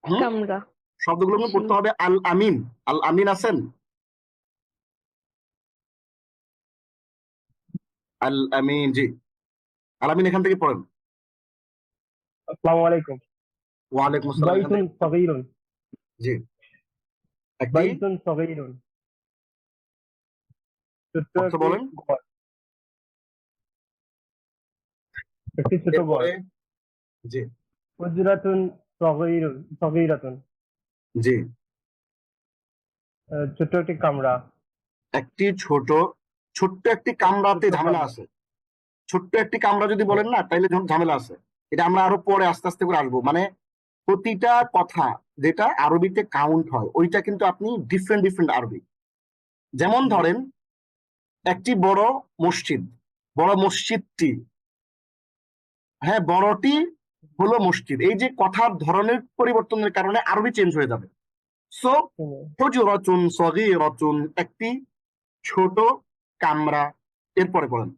হুম, কামরা। শব্দগুলো জি, পড়তে হবে। আল আমিন, আল আমিন আছেন? আল আমিন, জি, আল আমিন এখান থেকে পড়েন। আসসালামু আলাইকুম। ওয়ালাইকুম আসসালাম, এখান বাইতুন থেকে। সগীরুন। জি, একটি বাইতুন সগীরুন, ছোট্ট অর্থ একটি বলেন। ঘর। একটি ছোট ঘর। এরপরে জি, হুজরাতুন সগীরাতুন, জি, ছোট্ট একটি কামরা। একটি ছোট্ট একটি কামরাতে ছোট্ট ঝামেলা কামরা। আছে। ছোট্ট একটি কামরা যদি বলেন না, তাইলে ঝামেলা আছে। এটা আমরা আরো পরে আস্তে আস্তে করে আসবো। মানে প্রতিটা কথা যেটা আরবিতে কাউন্ট হয়, ওইটা কিন্তু আপনি ডিফারেন্ট আরবি। যেমন ধরেন একটি বড় মসজিদ, বড় মসজিদটি, হ্যাঁ, বড়টি হলো মসজিদ। এই যে কথার ধরনের পরিবর্তনের কারণে আরবি চেঞ্জ হয়ে যাবে। সো হুজরাতুন সগীরাতুন, একটি ছোট কামরা। এরপরে বলেন।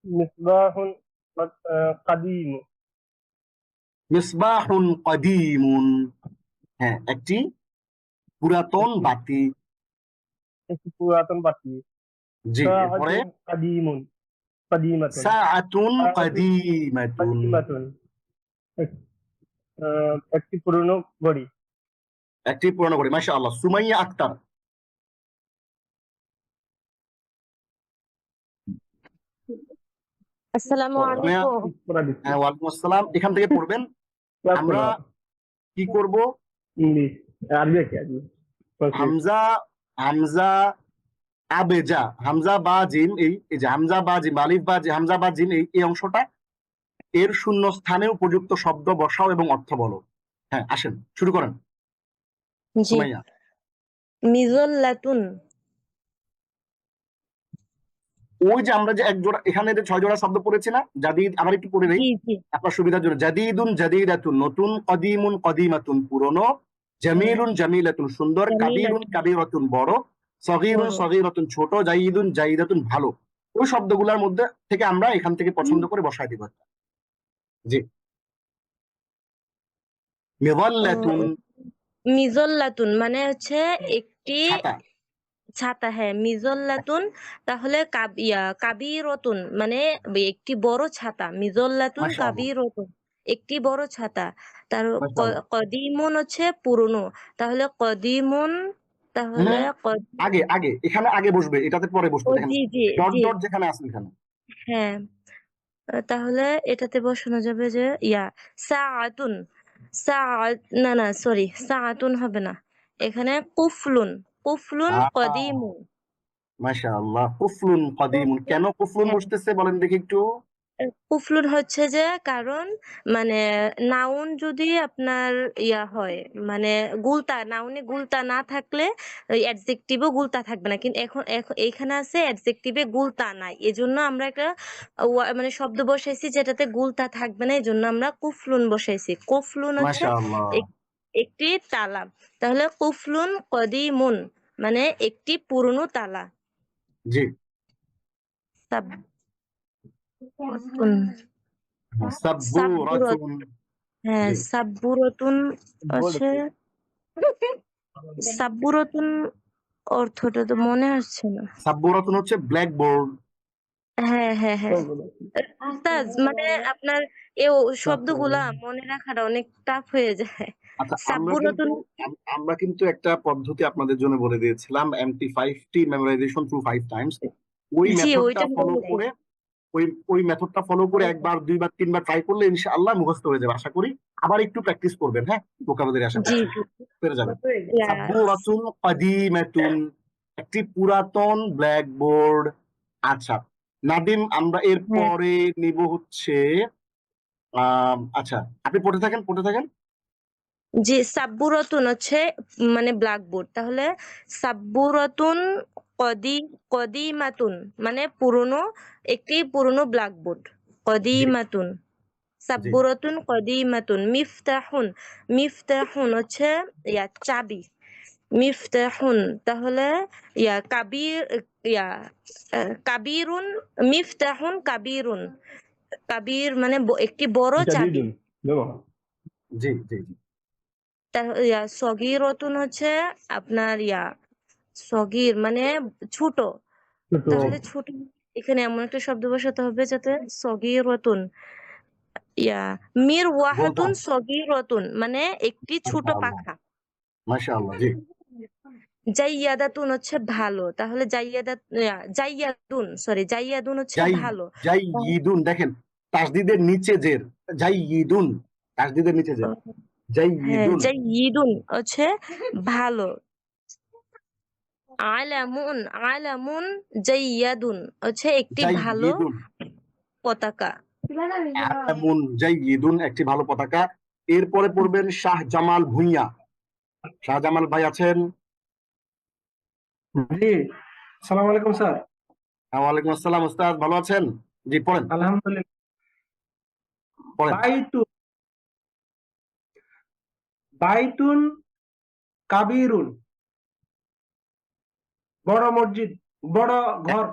মিসবাহুন কাদিম, মিসবাহুন কাদীমুন, হ্যাঁ, একটি পুরাতন বাতি। একটি পুরাতন বাতি। জি, এরপরে সাআতুন কাদিমাতুন, সাআতুন সাআতুন কাদীমাতুন, কাদিমাতুন, একটি পুরনো ঘড়ি। একটি পুরানো ঘড়ি। মাশাআল্লাহ। সুমাইয়া আক্তার। আসসালামু সুমাইয়া, আলাইকুম। পড়া দিচ্ছি। হ্যাঁ, ওয়ালাইকুম আসসালাম। এখান থেকে পড়বেন। ক্লাস আমরা করো। কি করব? ইংলিশ, আরবি কি আরবি? হামজা, হামজা আবেজা, হামজা বা জিম, এই যে হামজা বা জিম, আলিফ বা জিম, হামজা বা জিম, এই অংশটা এর শূন্য স্থানে উপযুক্ত শব্দ বসাও এবং অর্থ বলো। হ্যাঁ, আসেন শুরু করেন জি সুমাইয়া। মিজল্লাতুন ওই যে আমরা যে এক জোড়া এখানে যে 6 জোড়া শব্দ পড়েছি না, জাদিদ, আবার একটু পড়ে নেই জি জি আপনার সুবিধার জন্য। জাদিদুন জাদিদাতুন নতুন, কদিমুন কদিমাতুন পুরনো, জামিলুন জামিলাতুন সুন্দর, কাবিরুন জামিলাতুন কাবিরাতুন বড়, সগীরুন বড় সগীরাতুন ছোট, জাইদুন জাইদাতুন ভালো। ওই শব্দগুলোর মধ্যে থেকে আমরা এখান থেকে পছন্দ করে বসায় দিব একটা। জি। মিযাল্লাতুন মিজল্লাতুন মানে হচ্ছে একটি ছাতা। ছাতা। হ্যাঁ, মিজল্লাতুন তাহলে কাবিরতুন মানে একটি বড় ছাতা। মিজল্লাতুন মাশাআল্লাহ কাবিরতুন একটি বড় ছাতা। তার মাশাআল্লাহ। কদিমুন হচ্ছে পুরনো, তাহলে কদিমুন তাহলে হুম, আগে আগে এখানে আগে বসবে, এটাতে পরে বসবে। দেখেন জি জি ডট জি ডট যেখানে আছে এখানে। হ্যাঁ, তাহলে এটাতে বসানো যাবে যে সাআতুন না না সরি, সাআতুন হবে না, এখানে কুফলুন কুফলুন কদিমুন। মাশাআল্লাহ, কুফলুন কদিমুন। কেন কুফলুন হ্যাঁ, বসতেছে বলেন দেখি একটু। কুফলুন হচ্ছে যে কারণ মানে নাউন যদি আপনার হয় মানে গুলতা, নাউনে গুলতা না থাকলে অ্যাডজেক্টিভও গুলতা থাকবে না, কিন্তু এখন এইখানে আছে অ্যাডজেক্টিভে গুলতা নাই, এজন্য আমরা একটা মানে শব্দ বসাইছি যেটাতে গুলতা থাকবে না, এজন্য আমরা কুফলুন বসাইছি। কুফলুন হচ্ছে মাশাআল্লাহ। একটি তালা, তাহলে কুফলুন কদিমুন মানে একটি পুরনো তালা। জি। সাব্বুরাতুন সাব্বুরাত সাব্বুরাতুন। হ্যাঁ, জি। সাব্বুরাতুন হচ্ছে সাব্বুরাতুন অর্থটা তো মনে আসছে না। সাব্বুরাতুন হচ্ছে ব্ল্যাকবোর্ড। হ্যাঁ হ্যাঁ হ্যাঁ, উস্তাদ মানে আপনার শব্দগুলা মনে রাখাটা অনেক টাফ হয়ে যায়। আচ্ছা, সাব্বুরাতুন আমরা কিন্তু একটা পদ্ধতি আপনাদের জন্য বলে দিয়েছিলাম, MT5T মেমোরাইজেশন থ্রু 5 টাইমস। ওই জি মেথডটা ওইটা ফলো বলেছি। করে ওই মেথডটা ফলো করে একবার দুইবার তিনবার ট্রাই করলে ইনশাআল্লাহ মুখস্থ হয়ে যাবে আশা করি। আবার একটু প্র্যাকটিস করবেন, হ্যাঁ, ভোকাবুলারি আশা জি করছি জি পেরে যাবেন। ইয়া, সাব্বুরাতুন কাদিমাতুন একটি পুরাতন ব্ল্যাকবোর্ড। আচ্ছা নাদিম, আমরা এর হ্যাঁ পরে নিব হচ্ছে আচ্ছা আপনি পড়তে থাকেন। জি, সাব্বুরাতুন হচ্ছে মানে ব্ল্যাকবোর্ড, তাহলে সাব্বুরাতুন কদিমাতুন মানে পুরনো, একটি পুরনো ব্ল্যাকবোর্ড। জি কদিমাতুন জি সাব্বুরাতুন কদিমাতুন। মিফতাহুন হচ্ছে চাবি। মিফতাহুন তাহলে কাবির কাবিরুন। মিফতাহুন কাবিরুন, কাবির মানে একটি বড় চাবি। জি জি জি। সগীরতুন হচ্ছে আপনার সগীর মানে ছোট, তাহলে ছোট এখানে এমন একটা শব্দ বসাতে হবে যাতে সগীরতুন বলতাম মিরওয়াহাতুন সগীরতুন মানে একটি ছোট মাশাআল্লাহ পাখা। মাশাআল্লাহ। জি। জাইয়াদাতুন হচ্ছে ভালো, তাহলে জাইয়াদুন হচ্ছে যাই ভালো। যাই ইদুন, দেখেন তাসদিদের নিচে জের, যাই ইদুন, তাসদিদের নিচে জের, যাই হ্যাঁ, ইদুন। জাইয়িদুন হচ্ছে ভালো। আলামুন আলামুন জাইয়াদুন হচ্ছে একটি যাই ভালো ইদুন পতাকা। আলামুন যাই ইদুন একটি ভালো পতাকা। এরপরে পড়বেন শাহজামাল ভুঁইয়া। শাহজামাল ভাই আছেন? জি, আসসালামু আলাইকুম স্যার। ওয়ালাইকুম আসসালাম ওস্তাদ, ভালো আছেন? জি পড়েন আলহামদুলিল্লাহ। পড়েন। বাইতুন বাইতুন কাবিরুন বড় মসজিদ, বড় ঘর।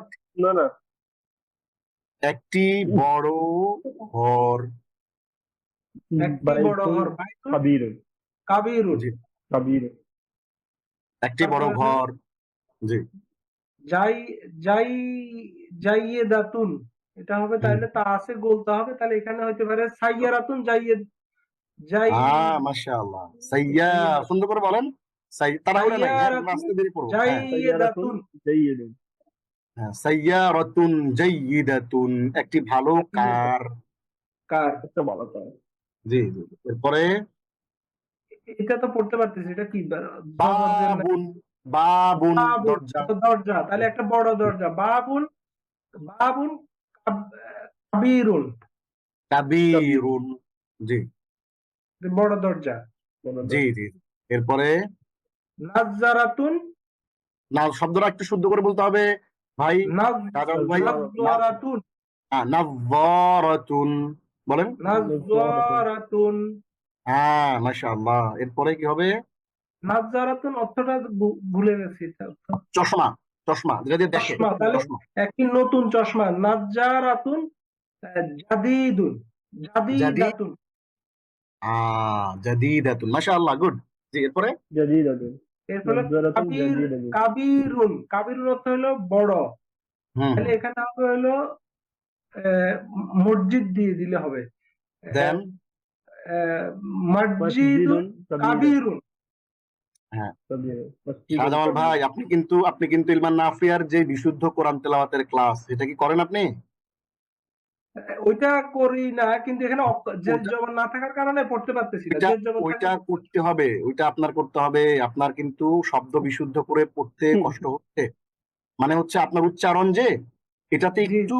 না না, একটি বড় ঘর। একটি বড় ঘর। বাইতুন কাবিরুন। জি, একটি বড় তারপরে হলো ঘর। জি। যাই যাই জাইয়েদাতুন, এটা হবে তাহলে তা আছে গোলতা হবে, তাহলে এখানে হইতে পারে সাইয়ারাতুন যাই মাশাআল্লাহ। সাইয়া, জাইয়েদাতুন সুন্দর করে বলেন। তাড়াহুড়া নাই, হ্যাঁ, আমরা সাইয়ারাতুন আস্তে ধীরে পড়বো। হ্যাঁ জাইয়েদাতুন। হ্যাঁ, সাইয়ারাতুন জাইয়িদাতুন একটি ভালো কার। কার জি জি। এরপরে এটা তো পড়তে পারতেছি, এটা কি জবরদের না? বাবুন, বাবুন বাবুন দরজা। দরজা, তাহলে একটা বড় দরজা। বাবুন বাবুন কাবিরুন কাবীরুন। জি বড় দরজা। জি জি। এরপরে নাজ্জারাতুন, না, শব্দটা একটু শুদ্ধ করে বলতে হবে ভাই। শাহজাহান ভাই, নাজ্জারাতুন, নায্যারাতুন বলেন। নাজ্জারাতুন। হ্যাঁ, মাশাআল্লাহ। এরপরে কি হবে? নাজ্জারাতুন অর্থটা ভুলে গেছি। চশমা, চশমা যেটা দিয়ে দেখে, চশমা, তাহলে চশমা। একটি নতুন চশমা। নাজ্জারাতুন জাদিদুন, জাদি জাদিদাতুন। জাদিদাতুন, মাশাআল্লাহ, গুড। জি, এরপরে এর ফলে কাবিরুন, কাবিরুন অর্থ হলো বড়। হুম তাহলে এখানে হবে হলো মসজিদ দিয়ে দিলে হবে। দেন মসজিদুন কাবিরুন। হ্যাঁ, শাহজামাল ভাই, আপনি কিন্তু ইলমান নাফিয়ার যে বিশুদ্ধ কোরআন তেলাওয়াতের ক্লাস, এটা কি করেন আপনি? ওইটা করি না, কিন্তু এখানে জের ওটা জবর না থাকার কারণে পড়তে পারতেছি না। ওইটা জের জবর ওইটা থাকলে করতে হবে, ওইটা আপনার করতে হবে। আপনার কিন্তু শব্দ বিশুদ্ধ করে পড়তে কষ্ট হচ্ছে, মানে হচ্ছে আপনার উচ্চারণ যে এটাতে জি একটু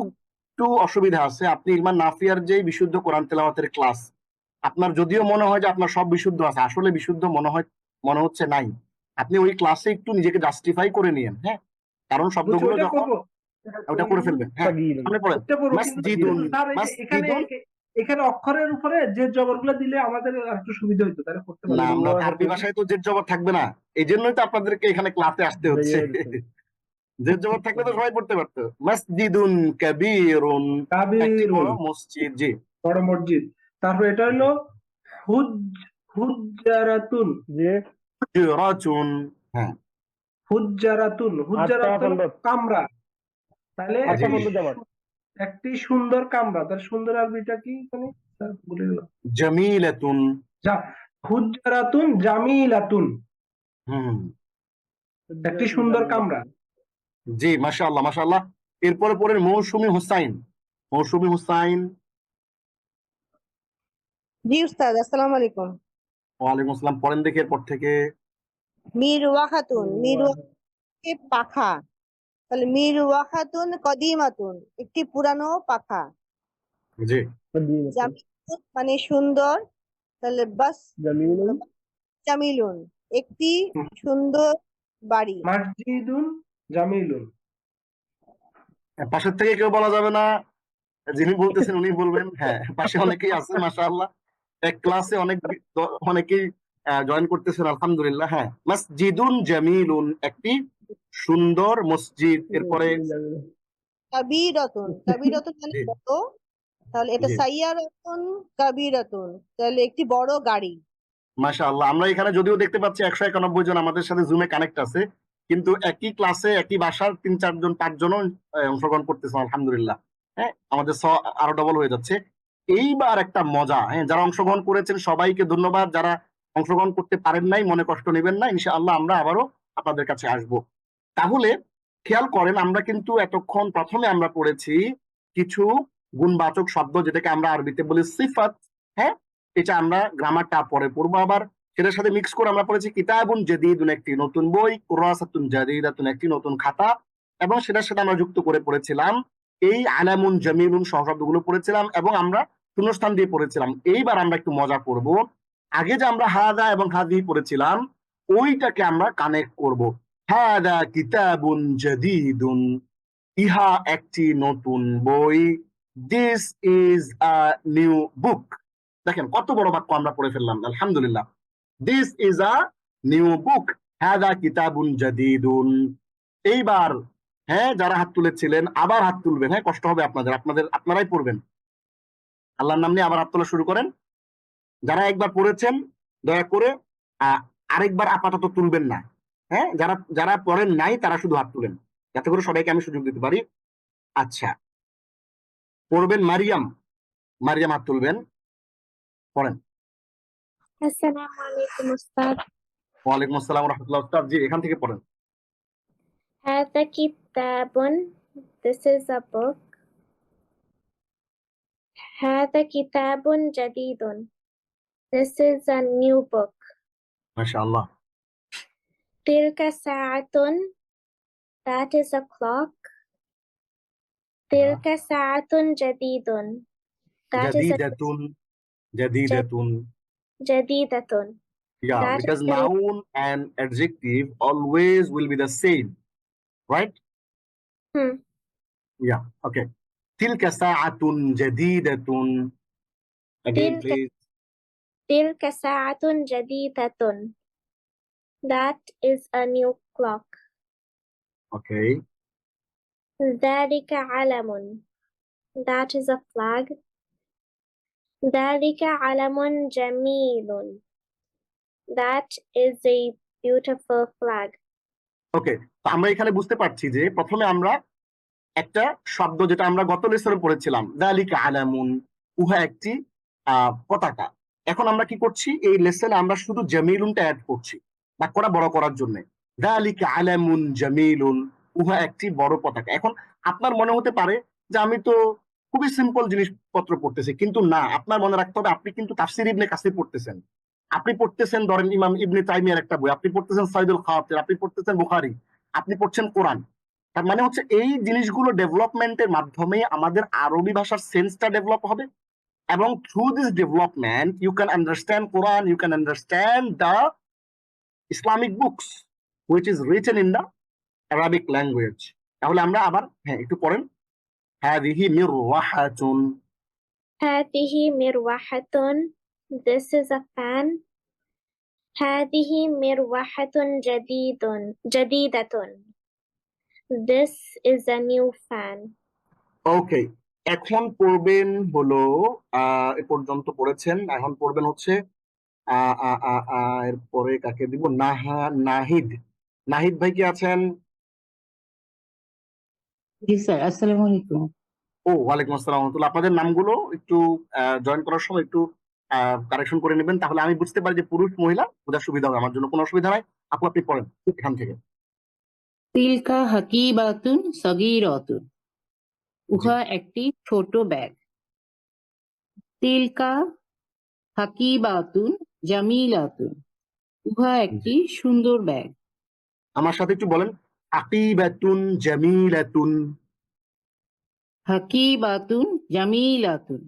একটু অসুবিধা আছে। আপনি ইলমান নাফিয়ার যে বিশুদ্ধ কোরআন তেলাওয়াতের ক্লাস, আপনার যদিও মনে হয় যে আপনার সব বিশুদ্ধ আছে, আসলে বিশুদ্ধ মনে হচ্ছে নাই। আপনি ওই ক্লাসে একটু নিজেকে জাস্টিফাই করে নিয়েন, হ্যাঁ, কারণ বুঝছি, শব্দগুলো ওইটা যখন করবো। ওটা করে ফেলবেন। হ্যাঁ, সামনে পড়েন। ওইটা করবো, কিন্তু মাসজিদুন, স্যার এই যে এখানে মাসজিদুন। এখানে অক্ষরের উপরে যে জবরগুলো দিলে আমাদের একটু সুবিধা হইতো, তাহলে করতে না, পারতাম। আমরা আরবি ভাষায় তো জের জবর থাকবে না, এই জন্যই তো আপনাদেরকে এখানে ক্লাসে আসতে হচ্ছে। জের জবর থাকলে তো সবাই পড়তে পারতো। মাসজিদুন কাবীরুন, একটি কাবিরুন বড় মসজিদ। জি, বড় মসজিদ। তারপর এটা হলো হুজ্জারাতুন, হুজরাতুন। হ্যাঁ হুজ্জারাতুন, হুজ্জারাত হলো কামরা। তাহলে জি, একটি সুন্দর কামরা। তার সুন্দর আরবিটা কি জানি স্যার, ভুলে গেলাম। জামিলাতুন। যা, হুজ্জারাতুন জামিলাতুন, হুম, একটি সুন্দর কামরা। জি, মাশাআল্লাহ মাশাআল্লাহ। এরপরে পড়েন মৌসুমী হুসাইন। মৌসুমী হুসাইন। জি উস্তাদ, আসসালামু আলাইকুম। ওয়ালাইকুম আসসালাম। পড়েন দেখি এরপর থেকে। মিরওয়াহাতুন, মিরওয়াকে পাখা। তাহলে মিরওয়াহাতুন কদিমাতুন, একটি পুরানো পাখা। জি, জামিলুন মানে সুন্দর, তাহলে বাস জামিলুন একটি সুন্দর বাড়ি। মসজিদুন জামিলুন। পাশের থেকে কেউ বলা যাবে না, যিনি বলতেছেন উনি বলবেন। হ্যাঁ, পাশে অনেকেই আছে মাশাআল্লাহ, এক ক্লাসে অনেকেই জয়েন করতেছেন, আলহামদুলিল্লাহ। হ্যাঁ, মসজিদুন জামিলুন, একটি সুন্দর মসজিদ। এরপরে কাবীরাতুন, কাবীরাতুন মানে জি বড়, তাহলে এটা জি, সাইয়ারাতুন কাবীরাতুন, তাহলে একটি বড় গাড়ি। মাশাআল্লাহ। আমরা এখানে যদিও দেখতে পাচ্ছি 191 জন আমাদের সাথে জুমে কানেক্ট আছে, কিন্তু একই ক্লাসে একই ভাষার 3-4 জন 5 জনও অংশগ্রহণ করতেছেন, আলহামদুলিল্লাহ। হ্যাঁ, আমাদের আরো ডবল হয়ে যাচ্ছে। এইবার একটা মজা, হ্যাঁ, যারা অংশগ্রহণ করেছেন সবাইকে ধন্যবাদ। যারা অংশগ্রহণ করতে পারেন নাই, মনে কষ্ট নেবেন না, ইনশাআল্লাহ আমরা আবারও আপনাদের কাছে আসব। তাহলে খেয়াল করেন, আমরা কিন্তু এতক্ষণ প্রথমে আমরা পড়েছি কিছু গুণবাচক শব্দ, যেটাকে আমরা আরবিতে বলি সিফাত। হ্যাঁ, এটা আমরা গ্রামারটা পরে পড়বো আবার। সেটার সাথে মিক্স করে আমরা পড়েছি কিতাবুন জাদীদুন, একটি নতুন বই, কুরাসাতুন জাদীদাতুন, একটি নতুন খাতা, এবং সেটার সাথে আমরা যুক্ত করে পড়েছিলাম এই আলামুন জামিলুন সহ শব্দগুলো পড়েছিলাম, এবং আমরা শূন্যস্থান দিয়ে পড়েছিলাম। এইবার আমরা একটু মজা করব। আগে যে আমরা হাদা এবং হাদিহি পড়েছিলাম, ওইটাকে আমরা কানেক্ট করব। হাদা কিতাবুন জাদীদুন, ইহা একটি নতুন বই। দিস ইজ আ নিউ বুক। দেখেন কত বড় বাক্য আমরা পড়ে ফেললাম, আলহামদুলিল্লাহ। This is a new book, হাদা কিতাবুন জাদীদুন। এইবার হ্যাঁ, যারা হাত তুলেছিলেন আবার হাত তুলবেন। হ্যাঁ, কষ্ট হবে আপনারাই পড়বেন। আল্লাহর নাম নিয়ে আবার হাত তোলা শুরু করেন। যারা একবার পড়েছেন দয়া করে আরেকবার আপাতত তুলবেন না। হ্যাঁ, যারা যারা পড়েন নাই তারা শুধু হাত তুলেন, যাতে করে সবাইকে আমি সুযোগ দিতে পারি। আচ্ছা, পড়বেন মারিয়াম। মারিয়াম হাত তুলবেন, পড়েন। আসসালামু আলাইকুম উস্তাদ। ওয়ালাইকুম আসসালাম ওয়া রাহমাতুল্লাহ। উস্তাদ জি, এখান থেকে পড়েন। هذا كتاب. This is a book. هذا كتاب جديد. This is a new book. মাশাআল্লাহ। تلك ساعة. That is a clock. تلك ساعة جديد. That is a জাদিদাতুন জাদিদাতুন jadidatun. yeah, That because is a noun and adjective always will be the same, right? hmm. Yeah, okay. Tilka sa'atun jadidatun. Again, Tilka please. tilka sa'atun jadidatun. That is a new clock. Okay. Dhalika alamun. That is a flag. Dhalika alamun jamilun. That is a beautiful flag. ওকে, তো আমরা এখানে বুঝতে পারছি যে প্রথমে আমরা একটা শব্দ যেটা আমরা গত লেসনে পড়েছিলাম, দালিকা আলামুন, উহা একটি পতাকা। এখন আমরা কি করছি, এই লেসনে আমরা শুধু জামিলুনটা অ্যাড করছি বাক্যটা বড় করার জন্য। দালিকা আলামুন জামিলুন, উহা একটি বড় পতাকা। এখন আপনার মনে হতে পারে যে আমি তো খুবই সিম্পল জিনিসপত্র পড়তেছি, কিন্তু না, আপনার মনে রাখতে হবে আপনি কিন্তু তাফসির ইবনে কাসির পড়তেছেন, আপনি পড়তেছেন ধরেন ইমাম ইবনে তাইমিয়ার একটা বই, আপনি পড়তেছেন সাইদুল খাতির, আপনি পড়তেছেন বুখারী, আপনি পড়ছেন কোরআন। তার মানে হচ্ছে এই জিনিসগুলো ডেভেলপমেন্টের মাধ্যমে আমাদের আরবি ভাষার সেন্সটা ডেভেলপ হবে, এবং through this development you can understand Quran, you can understand the Islamic books which is written in the Arabic language. তাহলে আমরা আবার একটু পড়েন। হাযিহি মিরওয়াহাতুন। Hadihi mirwahatun. This is a fan. Hadihi mirwahatun jadidatun. This is a new fan. ওকে, এখন পড়বেন হলো এ পর্যন্ত পড়েছেন, এখন পড়বেন হচ্ছে এরপরে কাকে দিব, নাহিদ। নাহিদ ভাই কি আছেন? জি স্যার, আসসালামু আলাইকুম। ও ওয়ালাইকুম আসসালাম ওয়া রাহমাতুল্লাহ। আপনাদের নামগুলো একটু জয়েন করার সময় একটু কারেকশন করে নেবেন, তাহলে আমি বুঝতে পারি যে পুরুষ মহিলা বোঝার সুবিধা হবে। আমার জন্য কোনো অসুবিধা নাই, আপনি পড়েন এখান থেকে। তিলকা হাকিবাতুন সগীরাতুন। উহা একটি ছোট ব্যাগ। তিলকা হাকিবাতুন জামিলাতুন। উহা একটি সুন্দর ব্যাগ। আমার সাথে একটু বলেন, আকিবাতুন জামিলাতুন। হাকিবাতুন জামিলাতুন।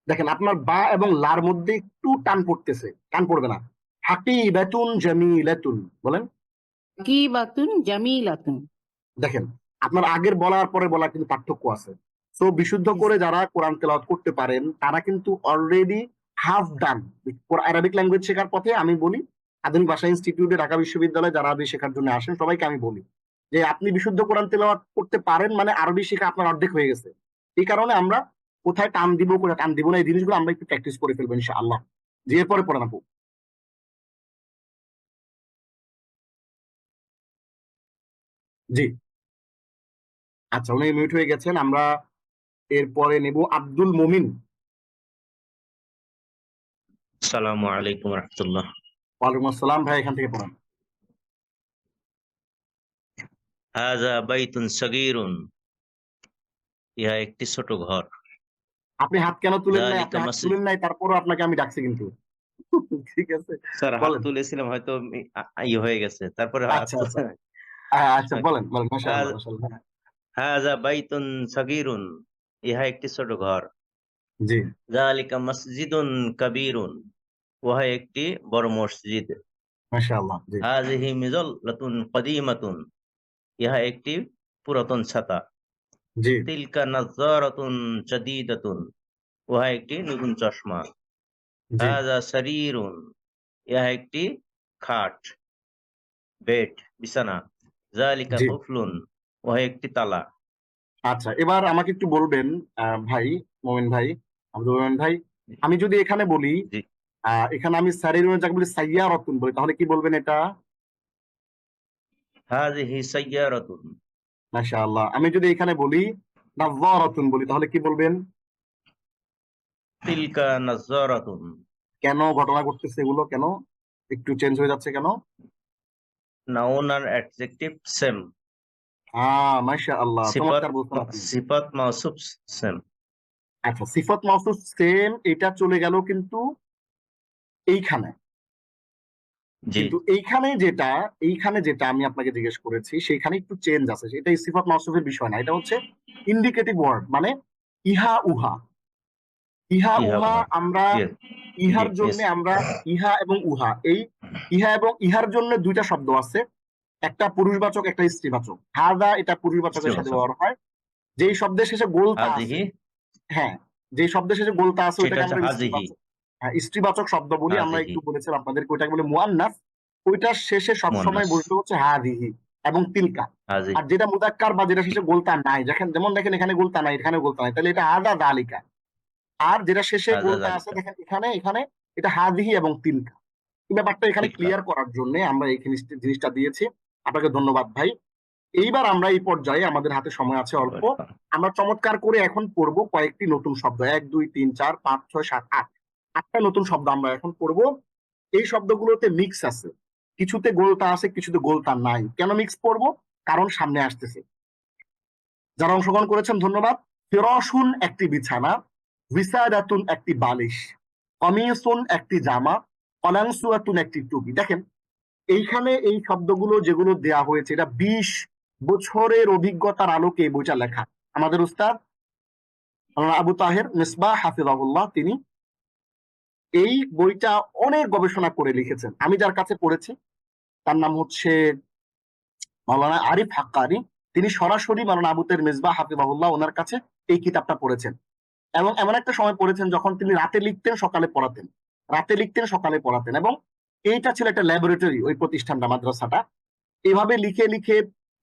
দেখেন আপনার বা এবং লার মধ্যে একটু টান পড়তেছে, টান পড়বে না। হাকিবাতুন জামিলাতুন বলেন। হাকিবাতুন জামিলাতুন। দেখেন আপনার আগের বলার পরে বলা কিন্তু পার্থক্য আছে। সো বিশুদ্ধ করে যারা কোরআন তেলাওয়াত করতে পারেন তারা কিন্তু অলরেডি হাফ ডান আরবিক ল্যাঙ্গুয়েজ শেখার পথে। আমি বলি আধুনিক ভাষা ইনস্টিটিউটে ঢাকা বিশ্ববিদ্যালয়ে যারা আরবি শেখার জন্য আসেন সবাইকে আমি বলি যে আপনি বিশুদ্ধ কোরআন তেলাওয়াত করতে পারেন মানে আরবি শেখা আপনার অর্ধেক হয়ে গেছে। এই কারণে আমরা কোথায় টান দিব কোথায় টান দিব না এই জিনিসগুলো আমরা একটু প্র্যাকটিস করে ফেলবো ইনশাআল্লাহ। যে এরপরে পড়ে নেবো। জি আচ্ছা, উনি মিউট হয়ে গেছেন। আমরা এরপরে নেব আব্দুল মুমিন। আসসালামু আলাইকুম রাহমাতুল্লাহ। ওয়ালাইকুম আসসালাম। ভাই এখান থেকে পড়েন। হাযা বাইতুন সগীরুন। ইহা একটি ছোট ঘর। আপনি হাত কেন তুলেন নাই? যালিকা আপনি হাত মাসজিদ। তুলেন নাই, তারপরও আপনাকে আমি ডাকছি কিন্তু। ঠিক আছে স্যার হাত বলেন। তুলেছিলাম, হয়তো হয়ে গেছে, তারপরে হাত আচ্ছা আচ্ছা আচ্ছা বলেন বলেন। মাশাআল্লাহ মাশাআল্লাহ। হাযা বাইতুন সগীরুন। ইহা একটি ছোট ঘর। জি যালিকা মসজিদুন কাবীরুন। উহা একটি বড় মসজিদ। মাশাআল্লাহ। জি হাযিহি মিযাল্লাতুন কদীমাতুন। ইহা একটি পুরাতন ছাতা। জি তিলকা নাযারাতুন জাদীদাতুন। উহা একটি নতুন চশমা। জি হাযা সারীরুন। ইহা একটি খাট, বেড, বিছানা। যালিকা জি কুফলুন। উহা একটি তালা। আচ্ছা, এবার আমাকে একটু বলবেন ভাই মোমিন ভাই, আব্দুল মোমিন ভাই, আমি যদি এখানে বলি জি এখানে আমি সারিরুন যাকে বলি সাইয়ারাতুন বলি, তাহলে কি বলবেন এটা? হাযিহি সাইয়ারাতুন। মাশাআল্লাহ। আমি যদি এখানে বলি নাযারাতুন বলি, তাহলে কি বলবেন? তিলকা নাযারাতুন। কেন ঘটনা ঘটতেছে এগুলো? কেন একটু চেঞ্জ হয়ে যাচ্ছে কেন? নাউন আর অ্যাডজেক্টিভ সেম। মাশাআল্লাহ, সিফাত চমৎকার বলছেন আপনি। সিফাত মাওসুফ সেম। আচ্ছা, সিফাত মাওসুফ সেম, এটা চলে গেল কিন্তু এইখানে। জি কিন্তু এইখানে যেটা আমি আপনাকে জিজ্ঞেস করেছি সেইখানে একটু চেঞ্জ আছে। এটা সিফাত মাওসুফের বিষয় না, এটা হচ্ছে ইন্ডিকেটিভ ওয়ার্ড, মানে ইহা উহা। ইহা ইহা উহা উহা আমরা Yes, ইহার yes, জন্য yes. আমরা ইহা এবং উহা, এই ইহা এবং ইহার জন্য দুইটা শব্দ আছে, একটা পুরুষবাচক একটা স্ত্রীবাচক। হাদা এটা পুরুষবাচকের সাথে স্ত্রীবাচক। ব্যবহার হয়। যেই শব্দের শেষে গোলতা আছে, হাজিহি হ্যাঁ, যেই শব্দের শেষে গোলতা আছে সেটা ওইটাকে হচ্ছে আমরা হাজিহি। স্ত্রীবাচক, হ্যাঁ, স্ত্রীবাচক শব্দ বলি। আমরা হাজিহি একটু বলেছিলাম আপনাদেরকে, ওইটাকে বলে মুআন্নাস। ওইটার শেষে সবসময় মুয়ান্নাস বসবে হচ্ছে হাদিহি এবং তিলকা। হাজি আর যেটা মুযাক্কার বা যেটা শেষে গোলতা নাই, যেমন দেখেন এখানে গোলতা নাই, এখানে গোলতা নাই, তাহলে এটা হাদা দালিকা। আর যেটা শেষে হাজা গোলতা আছে যালিকা দেখেন এখানে এখানে এটা হাদিহি এবং তিলকা। এই ব্যাপারটা এখানে তিলকা ক্লিয়ার করার জন্য আমরা এই জিনিসটা দিয়েছি। আপনাকে ধন্যবাদ ভাই। এইবার আমরা এই পর্যায়ে, আমাদের হাতে সময় আছে অল্প, আমরা চমৎকার করে এখন পড়বো কয়েকটি নতুন শব্দ। 1 2 3 4 5 6 7 8 আটটা নতুন শব্দ আমরা এখন পড়বো। এই শব্দগুলোতে মিক্স আছে, কিছুতে গোলতা আছে কিছুতে গোলতা নাই। কেন মিক্স পড়বো? কারণ সামনে আসতেছে। যারা অংশগ্রহণ করেছেন ধন্যবাদ। ফিরাশুন একটি বিছানা, উইসাদাতুন একটি বালিশ, কমিসুন একটি জামা, কলাংসুয়াতুন একটি টুপি। দেখেন এইখানে এই শব্দগুলো যেগুলো দেয়া হয়েছে, এটা 20 বছরের অভিজ্ঞতার আলোকে এই বইটা লেখা। আমাদের উস্তাদ আবু তাহের মিসবাহ হাফিজাহুল্লাহ, তিনি এই বইটা অনেক গবেষণা করে লিখেছেন। আমি যার কাছে পড়েছি তার নাম হচ্ছে মাওলানা আরিফ হাক্কানি। তিনি সরাসরি মাওলানা আবু তাহের মিসবাহ হাফিজাহুল্লাহ ওনার কাছে এই কিতাবটা পড়েছেন, এবং এমন একটা সময় পড়েছেন যখন তিনি রাতে লিখতেন সকালে পড়াতেন, রাতে লিখতেন সকালে পড়াতেন। এবং এইটা ছিল একটা ল্যাবরেটরি, ওই প্রতিষ্ঠানটা, মাদ্রাসাটা। এভাবে লিখে লিখে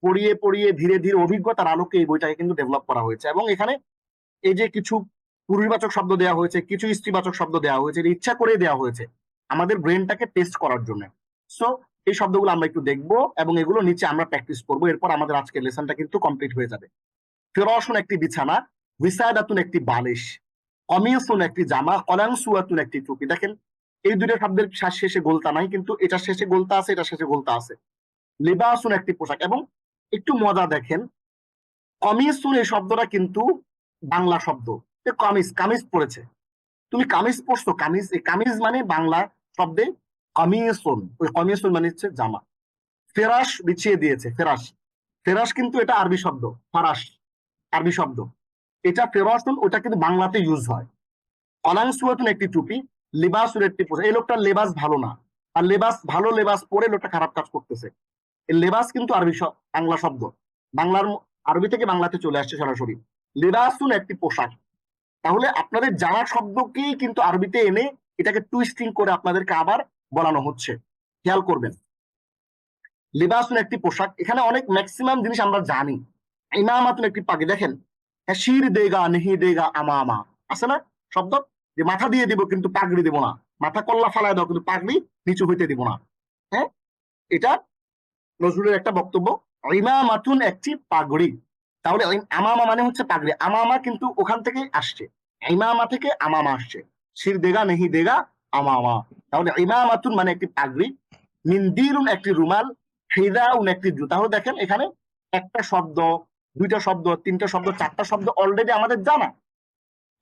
পড়িয়ে পড়িয়ে ধীরে ধীরে অভিজ্ঞতার আলোকে এই বইটাকে কিন্তু ডেভেলপ করা হয়েছে। এবং এখানে এই যে কিছু পুরুষবাচক শব্দ দেওয়া হয়েছে, কিছু স্ত্রীবাচক শব্দ দেওয়া হয়েছে, এটা ইচ্ছা করে দেওয়া হয়েছে আমাদের ব্রেনটাকে টেস্ট করার জন্য। সো এই শব্দগুলো আমরা একটু দেখবো এবং এগুলো নিচে আমরা প্র্যাকটিস করবো। এরপর আমাদের আজকের লেসনটা কিন্তু কমপ্লিট হয়ে যাবে। ফিরাশুন একটি বিছানা, উইসাদাতুন একটি বালিশ, কমিসুন একটি জামা, কলাংসুয়াতুন একটি টুপি। দেখেন এই দুইটা শব্দের শেষে গোলতা নাই, কিন্তু এটা শেষে গোলতা আছে, এটা শেষে গোলতা আছে। লিবাসুন একটি পোশাক। এবং একটু মজা দেখেন, কমিসুন এই শব্দটা কিন্তু বাংলা শব্দ। কামিজ, কামিজ পড়েছে, তুমি কামিজ পড়ছো, কামিজ, এই কামিজ মানে বাংলা শব্দে কমিসুন, ওই কমিসুন মানে হচ্ছে জামা। ফেরাশ বিছিয়ে দিয়েছে, ফেরাশ, ফেরাশ কিন্তু এটা আরবি শব্দ, ফারাশ আরবি শব্দ। এটা ফেরাশুন, ওটা কিন্তু বাংলাতে ইউজ হয়। কলাংসুয়াতুন একটি টুপি, লিবাসুন একটি পোশাক। এই লোকটার লেবাস ভালো না, আর লেবাস ভালো লেবাস পরে লোকটা খারাপ কাজ করতেছে। এই লেবাস কিন্তু আরবি বাংলা শব্দ, বাংলার আরবি থেকে বাংলাতে চলে আসছে সরাসরি। লিবাসুন একটি পোশাক। তাহলে আপনাদের জানা শব্দকেই কিন্তু আরবিতে এনে এটাকে টুইস্টিং করে আপনাদেরকে আবার বলানো হচ্ছে। খেয়াল করবেন, লিবাসুন একটি পোশাক, এখানে অনেক ম্যাক্সিমাম জিনিস আমরা জানি। ইমামাতুন একটি পাগড়ি। দেখেন শির দেগা নেহি দেগা আমামা আছে না শব্দ, যে মাথা দিয়ে দিব কিন্তু পাগড়ি দিব না, মাথা কল্লা ফালায় দাও কিন্তু পাগড়ি নিচু হইতে দিব না। হ্যাঁ, এটা নজরুলের একটা বক্তব্য। ইমামাতুন একটি পাগড়ি, তাহলে আমামা মানে হচ্ছে পাগড়ি। আমামা কিন্তু ওখান থেকে আসছে, ইমামা থেকে আমামা আসছে। শির দেগা নেহি দেগা আমামা, তাহলে ইমামাতুন মানে একটি পাগড়ি, মিন্দিরুন একটি রুমাল, হিদাউন একটি জুতা। তাহলে দেখেন এখানে একটা শব্দ, দুইটা শব্দ, তিনটা শব্দ, চারটা শব্দ অলরেডি আমাদের জানা।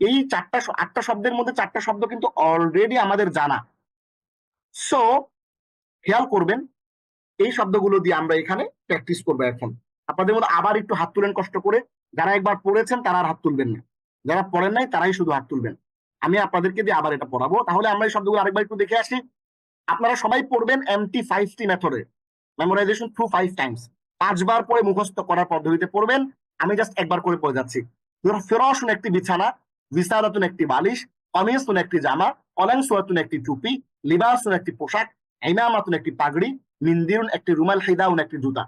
এই 8টা শব্দের মধ্যে 4টা শব্দ কিন্তু অলরেডি আমাদের জানা। সো খেয়াল করবেন, এই শব্দগুলো দিয়ে আমরা এখানে প্র্যাকটিস করবো। এখন আপনাদের মধ্যে আবার একটু হাত তুলেন কষ্ট করে। যারা একবার পড়েছেন তারা আর হাত তুলবেন না, যারা পড়েন নাই তারাই শুধু হাত তুলবেন। আমি আপনাদেরকে দিয়ে আবার এটা পড়াবো। তাহলে আমরা এই শব্দগুলো আরেকবার একটু দেখে আসি। আপনারা সবাই পড়বেন MT5T মেথডে, মেমোরাইজেশন থ্রু 5 টাইমস। 5 বার পরে মুখস্থ করার পদ্ধতিতে পড়বেন। আমি জাস্ট একবার করে পড়ে যাচ্ছি। ফিরাশুন একটি বিছানা, উইসাদাতুন একটি বালিশ, কমিসুন একটি জামা, কলাংসুয়াতুন একটি টুপি, লিবাসুন একটি পোশাক, ইমামাতুন একটি পাগড়ি, মিন্দিরুন একটি রুমাল, হিদাউন একটি জুতা।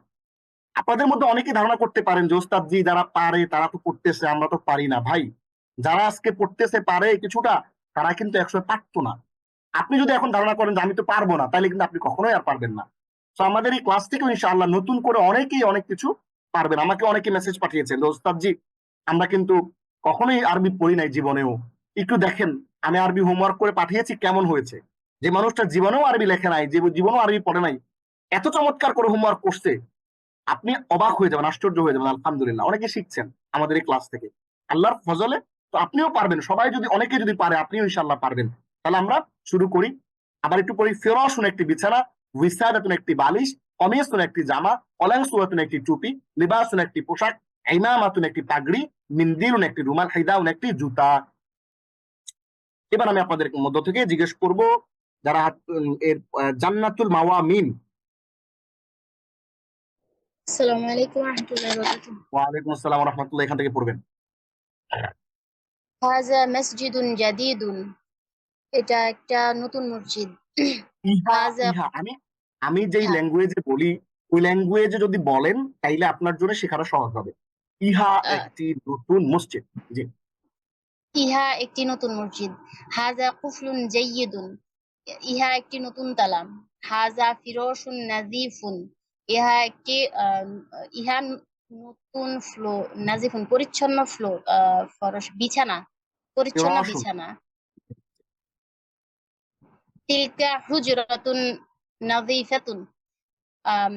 আপনাদের মধ্যে অনেকে ধারণা করতে পারেন যে ওস্তাদ জি যারা পারে তারা তো পড়তেছে, আমরা তো পারি না। ভাই, যারা আজকে পড়তেছে পারে কিছুটা, তারা কিন্তু 100 পারতো না। আপনি যদি এখন ধারণা করেন যে আমি তো পারবো না, তাহলে কিন্তু আপনি কখনোই আর পারবেন না। তো আমাদের এই ক্লাস থেকে ইনশাআল্লাহ নতুন করে অনেকেই অনেক কিছু পারবেন। আমাকে অনেকে মেসেজ পাঠিয়েছেন, ওস্তাদ জি আমরা কিন্তু কখনোই আরবি পড়ি নাই জীবনেও, একটু দেখেন। আমি আরবি হোমওয়ার্ক করে পাঠিয়েছি, কেমন হয়েছে। যে মানুষটা জীবনেও আরবি লেখে নাই, যে জীবনেও আরবি পড়ে নাই, এত চমৎকার করে হোমওয়ার্ক করছে, আপনি অবাক হয়ে যাবেন, আশ্চর্য হয়ে যাবেন। আলহামদুলিল্লাহ, অনেকে শিখছেন আমাদের এই ক্লাস থেকে আল্লাহর ফজলে। তো আপনিও পারবেন, সবাই যদি, অনেকে যদি পারে আপনিও ইনশাআল্লাহ পারবেন। তাহলে আমরা শুরু করি। আবার একটু পড়ি। ফিরাশুন একটি বিছানা, উইসাদাতুন একটি বালিশ, কমিসুন একটি জামা, কলাংসুয়াতুন একটি টুপি, লিবাসুন একটি পোশাক, ইমামাতুন একটি পাগড়ি, মিন্দিরুন একটি রুমাল, হিদাউন একটি জুতা। এবার আমি আপনাদের মধ্য থেকে জিজ্ঞেস করব যারা এর জান্নাতুল মাওয়ামিন। আসসালামু আলাইকুম ওয়া রাহমাতুল্লাহি ওয়া বারাকাতুহু। ওয়ালাইকুম আসসালাম ওয়া রাহমাতুল্লাহ, এখান থেকে পড়বেন। হাযা মসজিদুন জাদীদুন, এটা একটা নতুন মসজিদ। ইহা হাযা ইহা আমি যেই হ্যাঁ, ল্যাঙ্গুয়েজে বলি ওই ল্যাঙ্গুয়েজে যদি বলেন তাইলে আপনার জন্য শেখাটা সহজ হবে। ইহা আহ, একটি নতুন মসজিদ। জি। ইহা একটি নতুন মসজিদ। হাযা কুফলুন জাইয়্যিদুন, ইহা একটি নতুন তালা। হাযা ফিরাশুন নাযীফুন, ইহা একটি ইহা নতুন নাযীফুন পরিচ্ছন্ন ফরশ বিছানা, পরিচ্ছন্ন ফিরাশুন। বিছানা। তিলকা হুজরাতুন নাযীফাতুন, আম,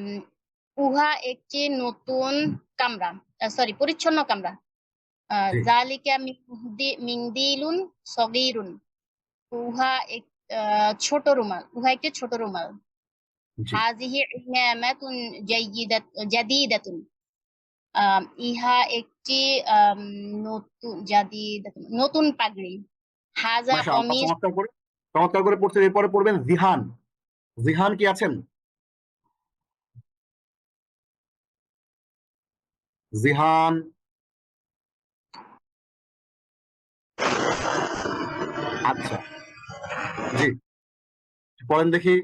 উহা একটি নতুন কামরা, পরিচ্ছন্ন কামরা। জি জালিকা মিংদিলুন সগীরুন, উহা এক ছোট রুমাল, উহা একটি ছোট রুমাল। জি হাযিহি ইমামাতুন জাদীদাতুন, ইহা একটি নতুন পাগড়ি। হাযা মাশাআল্লাহ, কমিস, চমৎকার করে পড়ছেন। এরপরে পড়বেন জিহান। জিহান কি আছেন? জিহান। আচ্ছা, জি পড়েন দেখি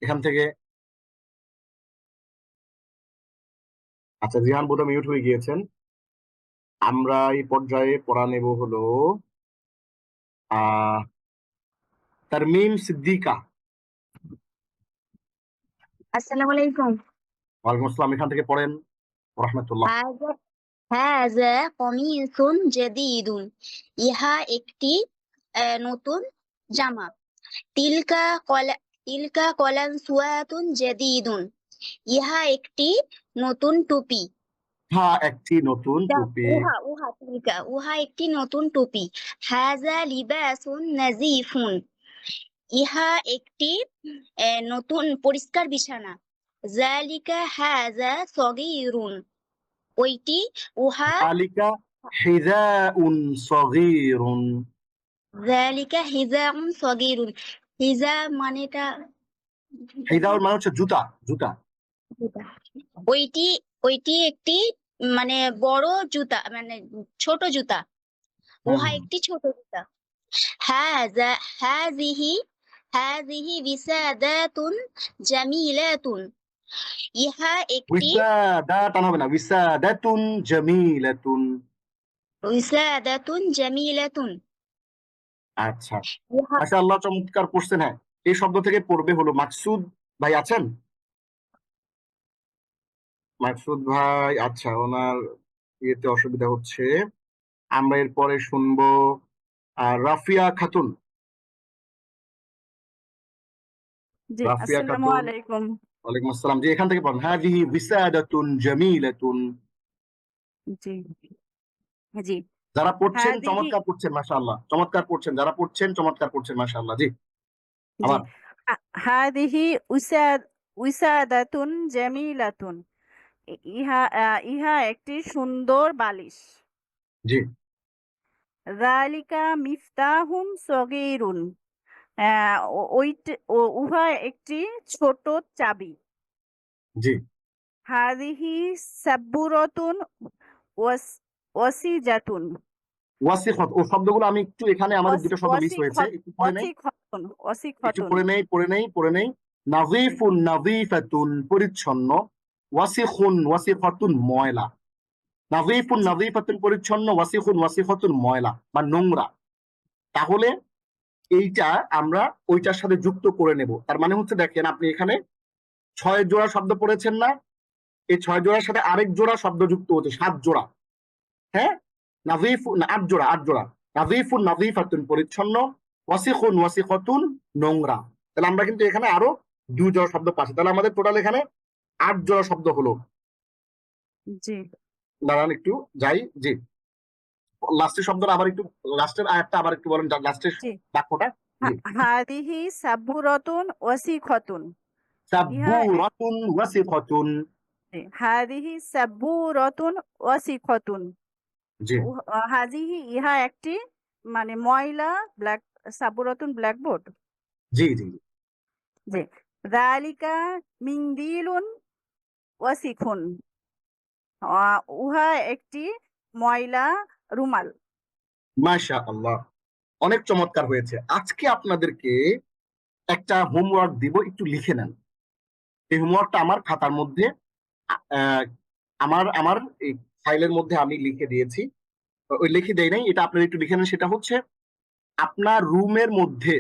এখান থেকে। আচ্ছা, জিহান বোধহয় মিউট হয়ে গিয়েছেন। আমরা এই পর্যায়ে পড়া নেব হলো আহ তারমিম সিদ্দিকা। আসসালামু আলাইকুম। ওয়ালাইকুম আসসালাম, এখান থেকে পড়েন রাহমাতুল্লাহ। হাযা হাযা কমিসুন জাদীদুন, ইহা একটি নতুন জামা। তিলকা কলানসুয়াতুন জাদীদুন, ইহা একটি নতুন টুপি। হ্যাঁ, একটি নতুন টুপি। উহা একটি নতুন টুপি। হাযা লিবাসুন নাযীফুন, ইহা একটি নতুন পরিষ্কার বিছানা। জালিকা হাযা সগীরুন, উহা যালিকা হিযাউন সগীরুন। জালিকা হিজাউন সগীরুন, হিজা মানেটা হিযাউন মানে হচ্ছে জুতা, জুতা। ওইটি ওইটি একটি মানে বড় জুতা, মানে ছোট জুতা। উহা হুম। একটি ছোট জুতা। হাযা হাযিহি হাযিহি বিসাদাতুন জামিলাতুন, ইহা একটি উইসাদাতান হবে না, উইসাদাতুন জামিলাতুন। বিসাদাতুন জামিলাতুন, আচ্ছা, ইহা মাশাআল্লাহ, চমৎকার পড়ছেন। হ্যাঁ, এই শব্দ থেকে পড়বে হলো মাকসুদ ভাই আছেন? মাকসুদ ভাই, আচ্ছা, ওনার ইয়েতে অসুবিধা হচ্ছে। আমরা এরপরে শুনবো রাফিয়া খাতুন। জি রাফিয়া আসসালামু খাতুন। আলাইকুম। ওয়ালাইকুম আসসালাম, জি এখান থেকে পড়েন। হাযিহি বিসাদাতুন জামিলাতুন। জি জি যারা পড়ছেন হাদিহি চমৎকার পড়ছেন, মাশাআল্লাহ, চমৎকার পড়ছেন। যারা পড়ছেন চমৎকার পড়ছেন, মাশাআল্লাহ। জি জি আবার। হাদিহি উসাদাতুন জামিলাতুন, ইহা একটি সুন্দর বালিশ। জি যালিকা মিফতাহুন সগীরুন, উহা একটি ছোট চাবি। জি হাদিহি সাব্বুরাতুন ওয়াসিজাতুন, ওয়াসিখত, ও শব্দগুলো আমি একটু, এখানে আমাদের দুটো শব্দ মিস হয়েছে, একটু পড়ে নেই। একটু ওয়াসিখতুন। পড়ে নেই। নাযীফুন নাযীফাতুন পরিচ্ছন্ন। ওয়াসিখুন ওয়াসিখতুন ময়লা। নাযীফুন জি নাযীফাতুন পরিচ্ছন্ন, ওয়াসিখুন ওয়াসিখতুন ময়লা বা নোংরা। তাহলে এইটা আমরা ওইটার সাথে যুক্ত করে নেব। তার মানে হচ্ছে, দেখেন আপনি এখানে 6 জোড়া শব্দ পড়েছেন না, এই 6 জোড়ার সাথে আরেক জোড়া শব্দ যুক্ত হচ্ছে, 7 জোড়া। হ্যাঁ, নাযীফুন, 8 জোড়া, 8 জোড়া। নাযীফুন নাযীফাতুন পরিচ্ছন্ন, ওয়াসিখুন ওয়াসিখতুন নোংরা। তাহলে আমরা কিন্তু এখানে আরো 2 জোড়া শব্দ পাচ্ছি। তাহলে আমাদের টোটাল এখানে 8 জোড়া শব্দ হলো। জি দাঁড়ান একটু যাই। জি, লাস্টের শব্দটা আবার একটু, লাস্টের আয়াতটা আবার একটু বলেন, লাস্টের জি বাক্যটা। জি হাদিহি সাব্বুরাতুন ওয়াসিখতুন, ইহা সাব্বুরাতুন ওয়াসিখতুন। হাদিহি সাব্বুরাতুন ওয়াসিখতুন, জি হাজিহি ইহা একটি মানে ময়লা ব্ল্যাক সাবুরাতুন ব্ল্যাকবোর্ড। জি জি জি। জি। যালিকা মিনদিলুন ওয়াসিখুন। উহা একটি ময়লা রুমাল। মাশাআল্লাহ, অনেক চমৎকার হয়েছে। আজকে আপনাদেরকে একটা হোমওয়ার্ক দিব, একটু লিখে নেন। এই হোমওয়ার্কটা আমার খাতার মধ্যে আহ, আমার আমার এই ফাইলের মধ্যে আমি লিখে দিয়েছি। ওই লিখে দেই নাই, এটা আপনারা একটু লিখে নেন। সেটা হচ্ছে আপনার রুমের মধ্যে,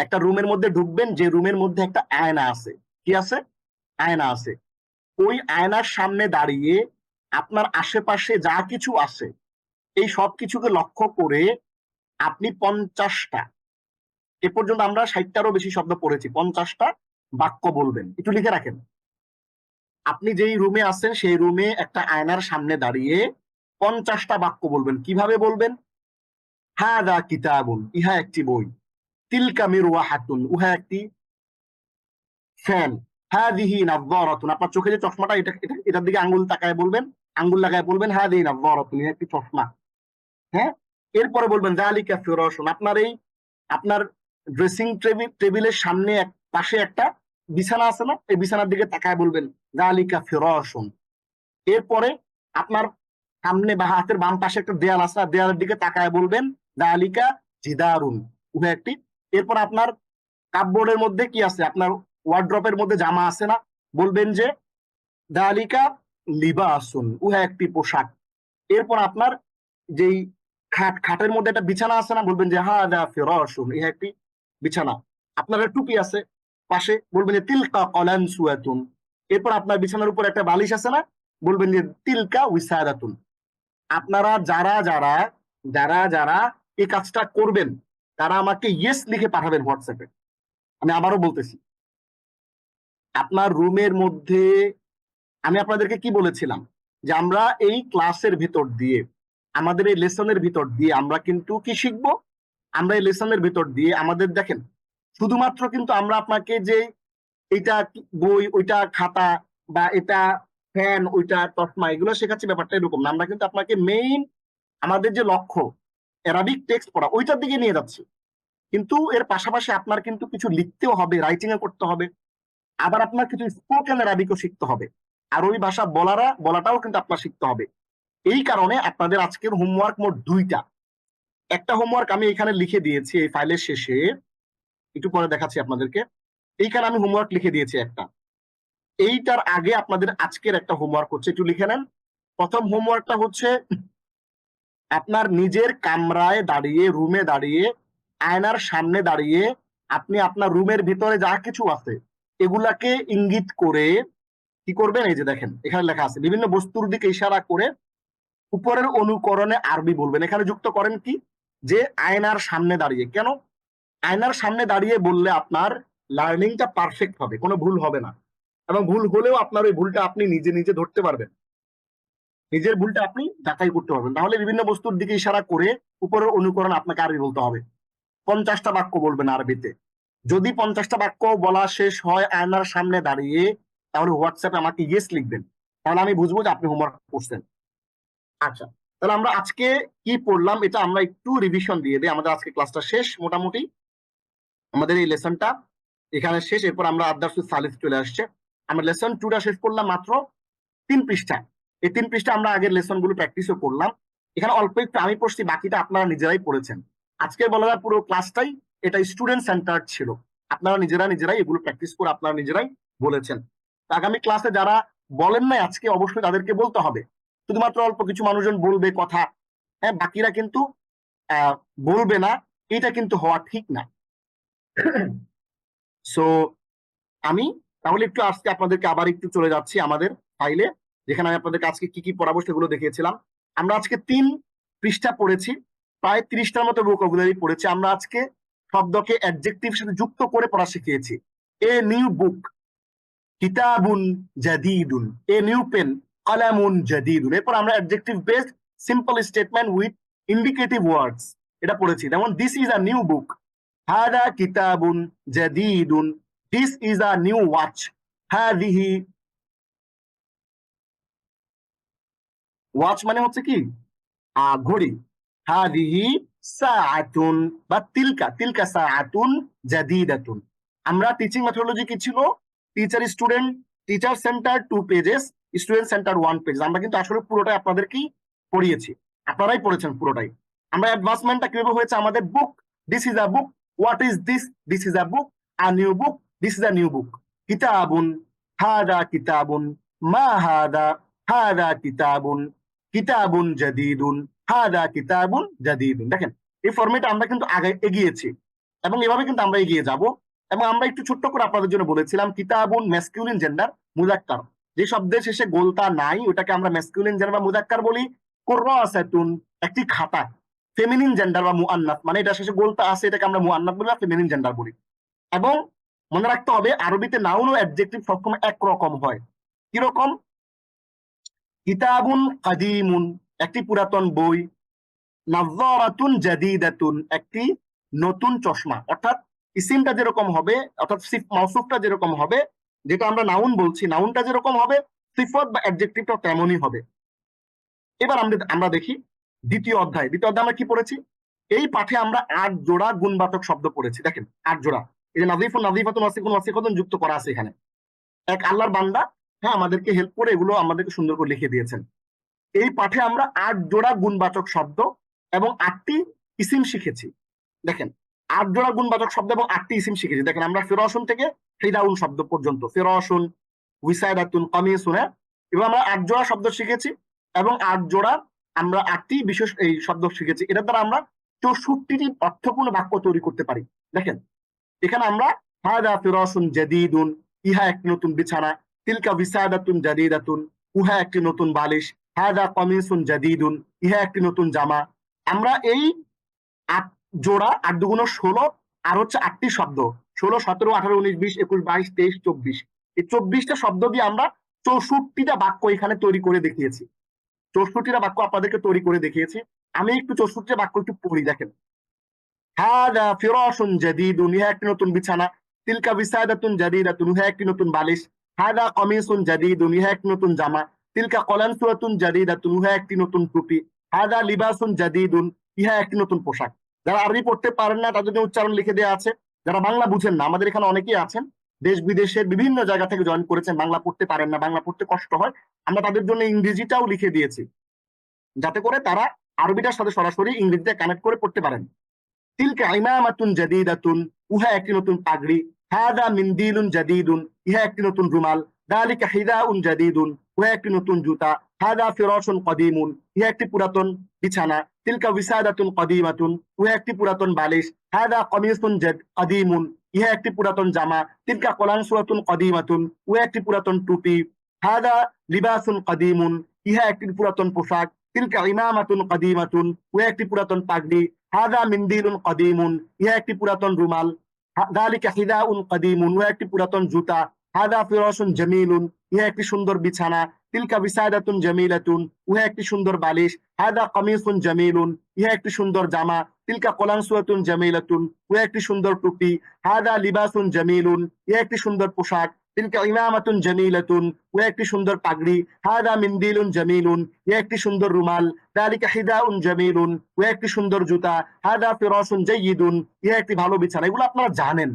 একটা রুমের মধ্যে ঢুকবেন, যে রুমের মধ্যে একটা আয়না আছে। কি আছে? আয়না আছে। ওই আয়নার সামনে দাঁড়িয়ে আপনার আশেপাশে যা কিছু আছে এই সব কিছুকে লক্ষ্য করে আপনি 50টা, এ পর্যন্ত আমরা 60টারও বেশি শব্দ পড়েছি, 50টা বাক্য বলবেন। একটু লিখে রাখেন। আপনি যেই রুমে আছেন সেই রুমে একটা আয়নার সামনে দাঁড়িয়ে 50টা বাক্য বলবেন। কিভাবে বলবেন? হাদা কিতাবুন, ইহা একটি বই। তিলকা মিরওয়াহাতুন, উহা একটি ফ্যান। হাদিহি নাযযারাতুন, আপনার চোখে যে চশমাটা, এটার দিকে আঙ্গুল তাকায় বলবেন, আঙ্গুল লাগায় বলবেন হাদিহি নাযযারাতুন, ইহা একটি চশমা। হ্যাঁ, এরপরে বলবেন যালিকা ফিরাশুন, আপনার ড্রেসিং টেবিলের সামনে পাশে একটা বিছানা আছে না, এই বিছানার দিকে তাকায় বলবেন যালিকা ফিরাশুন। এরপরে আপনার সামনে বা হাতের বাম পাশে একটা দেয়াল আছে না, দেয়ালের দিকে তাকায় বলবেন যালিকা জিদারুন, উহা একটি। এরপর আপনার কাপবোর্ডের মধ্যে কি আছে, আপনার ওয়ার্ড্রপের মধ্যে জামা আছে না, বলবেন যে যালিকা লিবাসুন, উহা একটি পোশাক। এরপর আপনার যেই খাটের মধ্যে একটা বিছানা আছে না, বলবেন যে হাদা ফিরাশুন, ইহা একটি বিছানা। আপনার একটা টুপি আছে পাশে, বলবেন যে তিলকা কলানসুয়াতুন। এরপর আপনার বিছানার উপর একটা বালিশ আছে না, বলবেন যে তিলকা উইসাদাতুন। আপনারা যারা যারা যারা যারা এই কাজটা করবেন তারা আমাকে ইয়েস লিখে পাঠাবেন হোয়াটসঅ্যাপে। আমি আবারও বলতেছি, আপনার রুমের মধ্যে আমি আপনাদেরকে কি বলেছিলাম যে আমরা এই ক্লাসের ভিতর দিয়ে, আমাদের এই লেসনের ভিতর দিয়ে আমরা কিন্তু কি শিখবো? আমরা এই লেসনের ভিতর দিয়ে আমাদের, দেখেন, শুধুমাত্র কিন্তু আমরা আপনাকে যে এটা বই, ওইটা খাতা, বা এটা ফ্যান, ওইটা চশমা, এগুলো শেখাচ্ছি, ব্যাপারটা এরকম না। আমরা কিন্তু আপনাকে মেইন আমাদের যে লক্ষ্য অ্যারাবিক টেক্সট পড়া, ওইটার দিকে নিয়ে যাচ্ছি। কিন্তু এর পাশাপাশি আপনার কিন্তু কিছু লিখতেও হবে, রাইটিং এ করতে হবে, আবার আপনার কিছু স্পোকেন অ্যারাবিকও শিখতে হবে, আর ওই ভাষা বলাটাও কিন্তু আপনার শিখতে হবে। এই কারণে আপনাদের আজকের হোমওয়ার্ক মোট 2টা। একটা হোমওয়ার্ক আমি এখানে লিখে দিয়েছি এই ফাইলের শেষে, একটু পরে দেখাচ্ছি আপনাদেরকে। এইখানে আমি হোমওয়ার্ক লিখে দিয়েছি একটা। এইটার আগে আপনাদের আজকের একটা হোমওয়ার্ক হচ্ছে, একটু লিখে নেন। প্রথম হোমওয়ার্কটা হচ্ছে আপনার নিজের কামরায় দাঁড়িয়ে, রুমে দাঁড়িয়ে, আয়নার সামনে দাঁড়িয়ে আপনি আপনার রুমের ভিতরে যা কিছু আছে এগুলাকে ইঙ্গিত করে কি করবেন? এই যে দেখেন এখানে লেখা আছে, বিভিন্ন বস্তুর দিকে ইশারা করে উপরের অনুকরণে আরবি বলবেন। এখানে যুক্ত করেন কি, যে আয়নার সামনে দাঁড়িয়ে। কেন? আয়নার সামনে দাঁড়িয়ে বললে আপনার লার্নিংটা পারফেক্ট হবে, কোনো ভুল হবে না, এবং ভুল হলেও আপনার ওই ভুলটা আপনি নিজে নিজে ধরতে পারবেন, নিজের ভুলটা আপনি যাচাই করতে পারবেন। তাহলে বিভিন্ন বস্তুর দিকে ইশারা করে উপরের অনুকরণ আপনাকে আরবি বলতে হবে। 50টা বাক্য বলবেন আরবিতে। যদি 50টা বাক্য বলা শেষ হয় আয়নার সামনে দাঁড়িয়ে, তাহলে হোয়াটসঅ্যাপে আমাকে ইয়েস লিখবেন, তাহলে আমি বুঝবো যে আপনি হোমওয়ার্ক করছেন। আচ্ছা, তাহলে আমরা আজকে কি পড়লাম এটা আমরা একটু রিভিশন দিয়ে দিই। আমাদের আজকে ক্লাসটা শেষ, মোটামুটি আমাদের এই লেসনটা এখানে শেষ। এরপর আমরা আদার্সুল সালিস চলে আসছে। আমরা লেসন 2টা শেষ করলাম মাত্র 3 পৃষ্ঠা। এই 3 পৃষ্ঠা আমরা আগের লেসন গুলো প্র্যাকটিসও করলাম। এখানে অল্প একটু আমি পড়ছি, বাকিটা আপনারা নিজেরাই পড়েছেন। আজকে বলা যায় পুরো ক্লাসটাই এটা স্টুডেন্ট সেন্টার ছিল। আপনারা নিজেরাই এগুলো প্র্যাকটিস করে আপনারা নিজেরাই বলেছেন। আগামী ক্লাসে যারা বলেন নাই আজকে, অবশ্যই তাদেরকে বলতে হবে। শুধুমাত্র অল্প কিছু মানুষজন বলবে কথা, হ্যাঁ, বাকিরা কিন্তু বলবে না, এটা কিন্তু হওয়া ঠিক না। সো আমি তাহলে একটু আজকে আপনাদেরকে আবার একটু চলে যাচ্ছি আমাদের ফাইলে, যেখানে আমি আপনাদেরকে আজকে কি কি পড়াবো সেগুলো দেখিয়েছিলাম। আমরা আজকে 3 পৃষ্ঠা পড়েছি, প্রায় 30টার মতো ভোকাবুলারি পড়েছি। আমরা আজকে শব্দকে অ্যাডজেক্টিভ সাথে যুক্ত করে পড়া শিখিয়েছি। এ নিউ বুক, কিতাবুন জাদিদুন, এ নিউ পেন, কলামুন জাদিদুন। এরপর আমরা adjective based simple statement with indicative words এটা পড়েছি। যেমন this is a new book, হাদা কিতাবুন জাদিদুন, this is a new watch, হাদিহি। ওয়াচ মানে হচ্ছে কি? ঘড়ি। হাদিহি সাআতুন বা তিলকা সাআতুন জাদিদাতুন। আমরা টিচিং মেথোডোলজি কি ছিল? Teacher centre 2 pages, student centre 1 page. আমরা কিন্তু আসলে পুরোটাই আপনাদেরকে পড়িয়েছি, আপনারাই পড়েছেন পুরোটাই। আমরা অ্যাডভান্সমেন্টটা কিভাবে হয়েছে আমাদের book, this is a book, what is this, this is a book, a new book, this is a new book, কিতাবুন, হাদা কিতাবুন, মা হাদা, হাদা কিতাবুন, কিতাবুন জাদিদুন, হাদা কিতাবুন জাদিদুন। দেখেন এই ফরম্যাটে আমরা কিন্তু আগে এগিয়েছি এবং এভাবে কিন্তু আমরা এগিয়ে যাব। এবং আমরা একটু ছোট্ট করে আপনাদের জন্য বলেছিলাম কিতাবুন ম্যাসকিউলিন জেন্ডার মুজাক্কার, যে শব্দের শেষে গোলতা নাই ওটাকে আমরা ম্যাসকিউলিন জেন্ডার বা মুজাক্কার বলি। কুররাসাতুন একটি খাতা, ফেমিনিন জেন্ডার বা মুআন্নাস, মানে এটা শেষে গোলতা আছে এটাকে আমরা মুআন্নাস বলি বা ফেমিনিন জেন্ডার বলি। এবং মনে রাখতে হবে আরবিতে নাউন ও অ্যাডজেক্টিভ সবসময় একরকম হয়। কিরকম? কিতাবুন কাদিমুন একটি পুরাতন বই, নাযরাতুন জাদিদাতুন একটি নতুন চশমা। অর্থাৎ ইসিমটা যেরকম হবে, অর্থাৎ মাউসুফটা যেরকম হবে, যেটা আমরা নাউন বলছি, নাউনটা যেরকম হবে সিফত বা অ্যাডজেক্টিভটা তেমনই হবে। এবার আমরা দেখি দ্বিতীয় অধ্যায় আমরা কি পড়েছি? এই পাঠে আমরা 8 জোড়া গুণবাচক শব্দ পড়েছি। দেখেন 8 জোড়া, এই যে নাযিফুন, নাযিফাতুন, ওয়াসিকুন, ওয়াসিকাতুন যুক্ত করা আছে এখানে। এক আল্লাহর বান্দা আমাদেরকে হেল্প করে এগুলো আমাদেরকে সুন্দর করে লিখে দিয়েছেন। এই পাঠে আমরা 8 জোড়া গুণবাচক শব্দ এবং 8টি ইসিম শিখেছি। দেখেন 8 জোড়া গুণবাচক শব্দ এবং 8টি ইসিম শিখেছি। দেখেন আমরা ফিরাসুন থেকে হিদাউন শব্দ পর্যন্ত, ফিরাসুন, উইসাইদাতুন, কামিসুন, এবং আমরা 8 জোড়া শব্দ শিখেছি এবং 8 জোড়া আমরা 8টি বিশেষ এই শব্দ শিখেছি। এটার দ্বারা আমরা 64টি অর্থপূর্ণ বাক্য তৈরি করতে পারি। দেখেন এখানে আমরা হাদা ফিরাসুন জাদিদুন, ইহা একটি নতুন বিছানা, তিলকা বিসাদাতুন জাদিদাতুন, উহা একটি নতুন বালিশ, হাদা কামিসুন জাদিদুন, ইহা একটি নতুন জামা। আমরা এই 8 জোড়া 8 দুগুণ 16 আর হচ্ছে 8টি শব্দ 16, 17, 18, 19, 20, 21, 22, 23, 24, এই 24টা শব্দ দিয়ে আমরা 64টা বাক্য এখানে তৈরি করে দেখিয়েছি। 64টা বাক্য আপনাদেরকে তৈরি করে দেখিয়েছি। আমি একটু 64টা বাক্য একটু পড়ি। দেখেন হাদা ফিরাসুন জাদিদুন, ইহা একটি নতুন বিছানা, তিলকা বিসাদাতুন জাদিদাতুন, ইহা একটি নতুন বালিশ, হাদা কামিসুন জাদিদুন, ইহা একটি নতুন জামা, তিলকা কলানসুরাতুন জাদিদাতুন, ইহা একটি নতুন টুপি, হাদা লিবাসুন জাদিদুন, ইহা একটি নতুন পোশাক। যারা আরবি পড়তে পারেন না তাদের জন্য উচ্চারণ লিখে দেওয়া আছে। যারা বাংলা বুঝেন না, আমাদের এখানে অনেকেই আছেন দেশ বিদেশের বিভিন্ন জায়গা থেকে জয়েন করেছেন, বাংলা পড়তে পারেন না, বাংলা পড়তে কষ্ট হয়, আমরা তাদের জন্য ইংরেজিটাও লিখে দিয়েছি যাতে করে তারা আরবিটার সাথে সরাসরি ইংরেজিতে কানেক্ট করে পড়তে পারেন। তিলকা ইমামাতুন জাদিদাতুন, উহা একটি নতুন পাগড়ি, হাদা মিন্দিলুন জাদিদুন, ইহা একটি নতুন রুমাল, দালিকা হিদাউন জাদিদুন, উহা একটি নতুন জুতা, হাদা ফিরাসুন কাদিমুন, ইহা একটি পুরাতন বিছানা, তিলকা বিসাদাতুন কাদিমাতুন, উহা একটি পুরাতন বালিশ, হাদা কামিসুন কাদিমুন, ইহা একটি পুরাতন জামা, তিলকা কলানসুরাতুন কাদিমাতুন, উহা একটি পুরাতন টুপি, হাদা লিবাসুন কাদিমুন, ইহা একটি পুরাতন পোশাক, তিলকা ইমামাতুন কাদিমাতুন, উহা একটি পুরাতন পাগড়ি, হাদা মিন্দিলুন কাদিমুন, ইহা একটি পুরাতন রুমাল, দালিকা হিদাউন কাদিমুন, উহা একটি পুরাতন জুতা, হাদা ফিরাসুন জামিলুন, ইহা একটি সুন্দর বিছানা, তিলকা বিসাদাতুন জামিলাতুন, উহা একটি সুন্দর বালিশ, হাদা কামিসুন জামিলুন, ইহা একটি সুন্দর জামা, তিলকা কলানসুয়াতুন জামিলাতুন, উহা একটি সুন্দর টুপি, হাদা লিবাসুন জামিলুন, ইহা একটি সুন্দর পোশাক, তিলকা ইমামাতুন জামিলাতুন, উহা একটি সুন্দর পাগড়ি, হাদা মিন্দিলুন জামিলুন, ইহা একটি সুন্দর রুমাল, দালিকা হিদাউন জামিলুন, উহা একটি সুন্দর জুতা, হাদা ফিরাসুন জাইয়িদুন, ইহা একটি ভালো বিছানা। এগুলো আপনারা জানেন,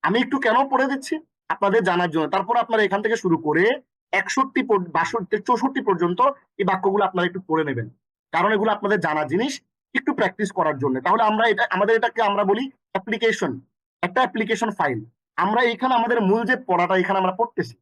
আমি একটু কেন পড়ে দিচ্ছি আপনাদের জানার জন্য। তারপর আপনারা এখান থেকে শুরু করে 61, 62, 64 পর্যন্ত এই বাক্যগুলো আপনারা একটু পড়ে নেবেন, কারণ এগুলো আপনাদের জানা জিনিস, একটু প্র্যাকটিস করার জন্য। তাহলে আমরা এটাকে আমরা বলি অ্যাপ্লিকেশন, একটা অ্যাপ্লিকেশন ফাইল। আমরা এখানে আমাদের মূল যে পড়াটা এখানে আমরা পড়তেছি,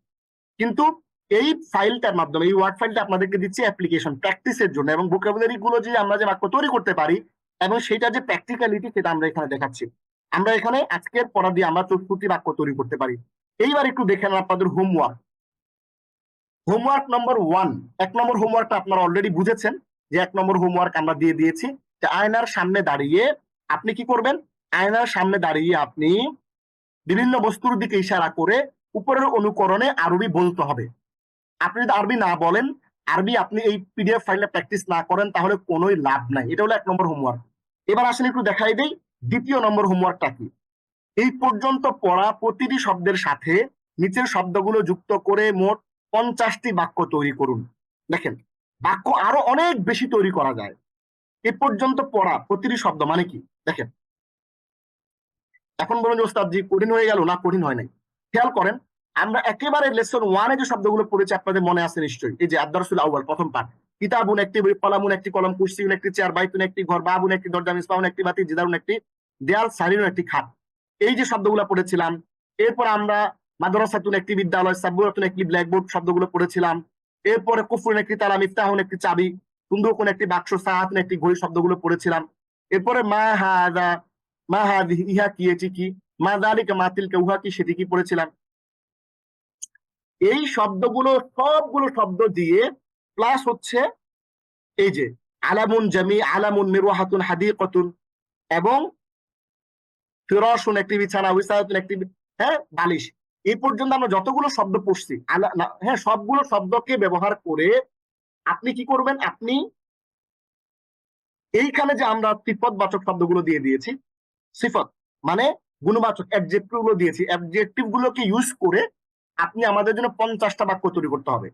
কিন্তু এই ফাইলটার মাধ্যমে এই ওয়ার্ড ফাইলটা আপনাদেরকে দিচ্ছি অ্যাপ্লিকেশন প্র্যাকটিসের জন্য, এবং ভোকাবুলারি গুলো যে আমরা যে বাক্য তৈরি করতে পারি এবং সেটা যে প্র্যাকটিক্যালিটি সেটা আমরা এখানে দেখাচ্ছি। আমরা এখানে আজকের পড়া দিয়ে আমরা 64টি বাক্য তৈরি করতে পারি। এইবার একটু দেখে নেন আপনাদের হোমওয়ার্ক নম্বর 1। 1 নম্বর হোমওয়ার্কটা আপনারা অলরেডি বুঝেছেন যে 1 নম্বর হোমওয়ার্ক আমরা দিয়ে দিয়েছি যে আয়নার সামনে দাঁড়িয়ে আপনি কি করবেন? আয়নার সামনে দাঁড়িয়ে আপনি বিভিন্ন বস্তুর দিকে ইশারা করে উপরের অনুকরণে আরবি বলতে হবে। আপনি যদি আরবি না বলেন, আরবি আপনি এই পিডিএফ ফাইলে প্র্যাকটিস না করেন, তাহলে কোনোই লাভ নাই। এটা হলো 1 নম্বর হোমওয়ার্ক। এবার আসলে একটু দেখাই দেই 2য় নম্বর হোমওয়ার্কটা কি। এই পর্যন্ত পড়া প্রতিটি শব্দের সাথে নিচের শব্দগুলো যুক্ত করে মোট 50টি বাক্য তৈরি করুন। দেখেন বাক্য আরো অনেক বেশি তৈরি করা যায়, এ পর্যন্ত পড়া প্রতিটি শব্দ মানে কি দেখেন। এখন বলুন যে ওস্তাদ জি কঠিন হয়ে গেল, না কঠিন হয় নাই। খেয়াল করেন, আমরা একেবারে লেসন 1 যে শব্দগুলো পড়েছি আপনাদের মনে আছে নিশ্চয়ই। এই যে আদ-দারসুল আউয়াল প্রথম পাঠ, কিতাবুন একটি বই, কলামুন একটি কলম, কুরসিউন একটি চেয়ার, বাইতুন একটি ঘর, বাবুন একটি দরজা, মিসবাহুন একটি বাতি, জিদারুন একটি দেয়াল, সারিনুন একটি খাট। এই যে শব্দগুলো পড়েছিলাম। এরপর আমরা মাদ্রাসাতুন একটি বিদ্যালয়, সাবুরাতুন একটি ব্ল্যাকবোর্ড শব্দগুলো পড়েছিলাম। এরপরে কুফরুন একটি তালা, মিফতাহুন একটি চাবি, সুন্দুকুন একটি বাক্স, সাআতুন একটি ঘড়ি শব্দগুলো পড়েছিলাম। এরপরে মা হাযা, মা হাযিহি, ইহা কি, এটি কি, মা যালিকা, মা তিলকা, উহা কি, সেটি কি পড়েছিলাম। এই শব্দগুলো সবগুলো শব্দ দিয়ে প্লাস হচ্ছে এই যে আলামুন জামি, আলামুন মিরওয়াহাতুন, হাদিকাতুন এবং ফিরাশুন একটি বিছানা, উসায়াতুন একটি বালিশ। এই পর্যন্ত আমরা যতগুলো শব্দ পড়ছি সবগুলো শব্দকে ব্যবহার করে আপনি কি করবেন, আপনি এইখানে যে আমরা সিফতবাচক শব্দগুলো দিয়ে দিয়েছি, সিফত মানে গুণবাচক অ্যাডজেক্টিভ গুলো দিয়েছি, অ্যাডজেক্টিভ গুলোকে ইউজ করে আপনি আমাদের জন্য 50টা বাক্য তৈরি করতে হবে।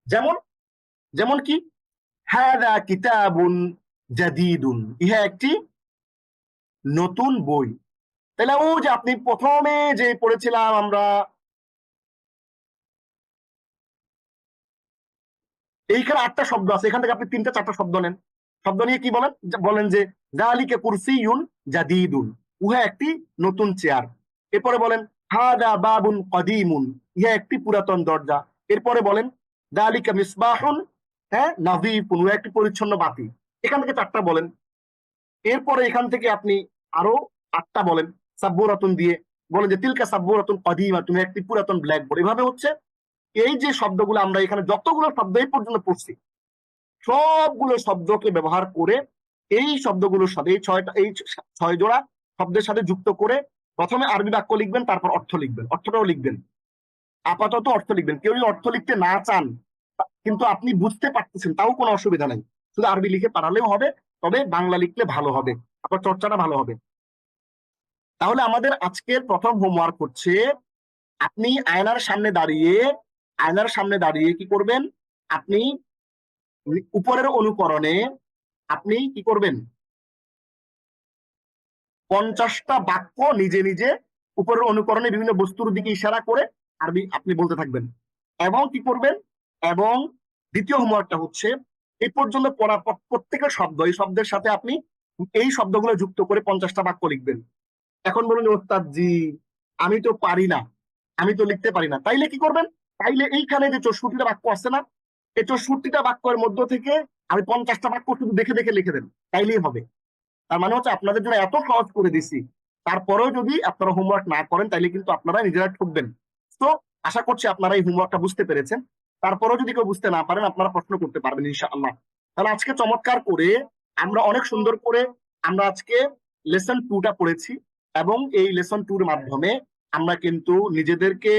যেমন যেমন কি হাযা কিতাবুন জাদীদুন, ইহা একটি নতুন বই। তাহলে ও যে আপনি প্রথমে যে পড়েছিলাম আমরা, এইখানে 8টা শব্দ আছে, এখান থেকে আপনি 3টা 4টা শব্দ নেন। শব্দ নিয়ে কি বলেন, বলেন যে যালিকা কুরসিয়ুন জাদীদুন, উহা একটি নতুন চেয়ার। এরপরে বলেন হাদা বাবুন কদীমুন, ইহা একটি পুরাতন দরজা। এরপরে বলেন যালিকা মিসবাহুন নাযীফুন, উহা একটি পরিচ্ছন্ন বাতি। এখান থেকে 4টা বলেন। এরপরে এখান থেকে আপনি আরো 8টা বলেন সাব্বুরাতুন দিয়ে, বলেন যে তিলকা সাব্বুরাতুন কদীমা, তুমি একটি পুরাতন ব্ল্যাকবোর্ড। এভাবে হচ্ছে এই যে শব্দগুলো আমরা এখানে যতগুলো শব্দ এই পর্যন্ত পড়ছি, সবগুলো শব্দকে ব্যবহার করে এই শব্দগুলোর সাথে এই 6 জোড়া শব্দের সাথে যুক্ত করে প্রথমে আরবি বাক্য লিখবেন, তারপর অর্থ লিখবেন, অর্থটাও লিখবেন। আপাতত অর্থ লিখবেন। কেউ যদি অর্থ লিখতে না চান কিন্তু আপনি বুঝতে পারতেছেন, তাও কোনো অসুবিধা নাই, শুধু আরবি লিখে পারালেও হবে, তবে বাংলা লিখলে ভালো হবে, আপনার চর্চাটা ভালো হবে। তাহলে আমাদের আজকের প্রথম হোমওয়ার্ক হচ্ছে আপনি আয়নার সামনে দাঁড়িয়ে কি করবেন, আপনি উপরের অনুকরণে আপনি কি করবেন, 50টা বাক্য নিজে নিজে উপরের অনুকরণে বিভিন্ন বস্তুর দিকে ইশারা করে আরবি আপনি বলতে থাকবেন। এবং কি করবেন, এবং দ্বিতীয় হোমওয়ার্কটা হচ্ছে এই পর্যন্ত পড়া প্রত্যেকটা শব্দ, এই শব্দের সাথে আপনি এই শব্দগুলো যুক্ত করে 50টা বাক্য লিখবেন। এখন বলুন ওস্তাদ জি আমি তো পারি না, আমি তো লিখতে পারি না, তাইলে কি করবেন, তাইলে এইখানে যে 64টা বাক্য আছে না, এই 64টা বাক্যের মধ্য থেকে আমি 50টা বাক্য শুধু দেখে দেখে লিখে দেন, তাইলেই হবে। তার মানে হচ্ছে আপনাদের জন্য এত সহজ করে দিছি, তারপরেও যদি আপনারা হোমওয়ার্ক না করেন তাইলে কিন্তু আপনারা নিজেরা ঠকবেন। তো আশা করছি আপনারা এই হোমওয়ার্কটা বুঝতে পেরেছেন। তারপরেও যদি কেউ বুঝতে না পারেন আপনারা প্রশ্ন করতে পারবেন ইনশাআল্লাহ। তাহলে আজকে চমৎকার করে আমরা অনেক সুন্দর করে আমরা আজকে লেসন 2টা পড়েছি, এবং এই লেসন 2 এর মাধ্যমে আমরা কিন্তু নিজেদেরকে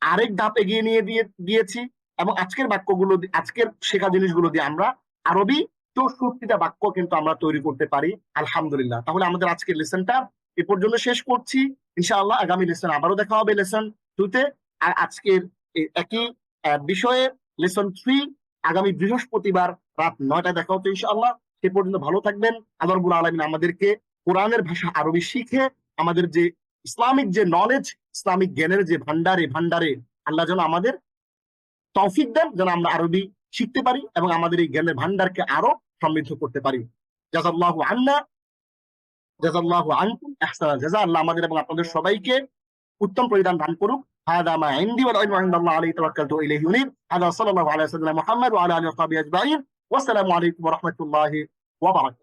আরেক ধাপ এগিয়ে নিয়ে দিয়েছি, এবং আজকের বাক্যগুলো, আজকের শেখা জিনিসগুলো দিয়ে আমরা আরবি 64টা বাক্য কিন্তু আমরা তৈরি করতে পারি আলহামদুলিল্লাহ। তাহলে আমাদের আজকের লেসনটা এ পর্যন্ত শেষ করছি, ইনশাআল্লাহ আগামী লেসন আবারও দেখা হবে লেসন 2তে। আর আজকের একই বিষয়ে লেসন 3 আগামী বৃহস্পতিবার রাত 9টায় দেখা হচ্ছে ইনশাআল্লাহ। সে পর্যন্ত ভালো থাকবেন। আল্লাহ রাব্বুল আলামিন আমাদেরকে কোরআনের ভাষা আরবি শিখে আমাদের যে ইসলামিক যে নলেজ, ইসলামিক জ্ঞানের যে ভান্ডারে আল্লাহ যেন আমাদের তৌফিক দেন, যেন আমরা আরবি শিখতে পারি এবং আমাদের এই জ্ঞানের ভান্ডারকে আরো সমৃদ্ধ করতে পারি। জাযাল্লাহু আন্না জাযাল্লাহু আনকুম ইহসানাল জাযা। আল্লাহ আমাদের এবং আপনাদের সবাইকে উত্তম পরিধান দান করুক। হাদা মা ইনদি ওয়াল ইলমু ইনদাল্লাহ আলাইহি তাওয়াক্কালতু ইলাইহি উনীব। হাদা সাল্লাল্লাহু আলাইহি ওয়া সাল্লাম মুহাম্মদ ওয়া আলা আলিহি ওয়া সাহবিহি আজমাইন। ওয়া আসসালামু আলাইকুম ওয়া রাহমাতুল্লাহি ওয়া বারাকাতুহু।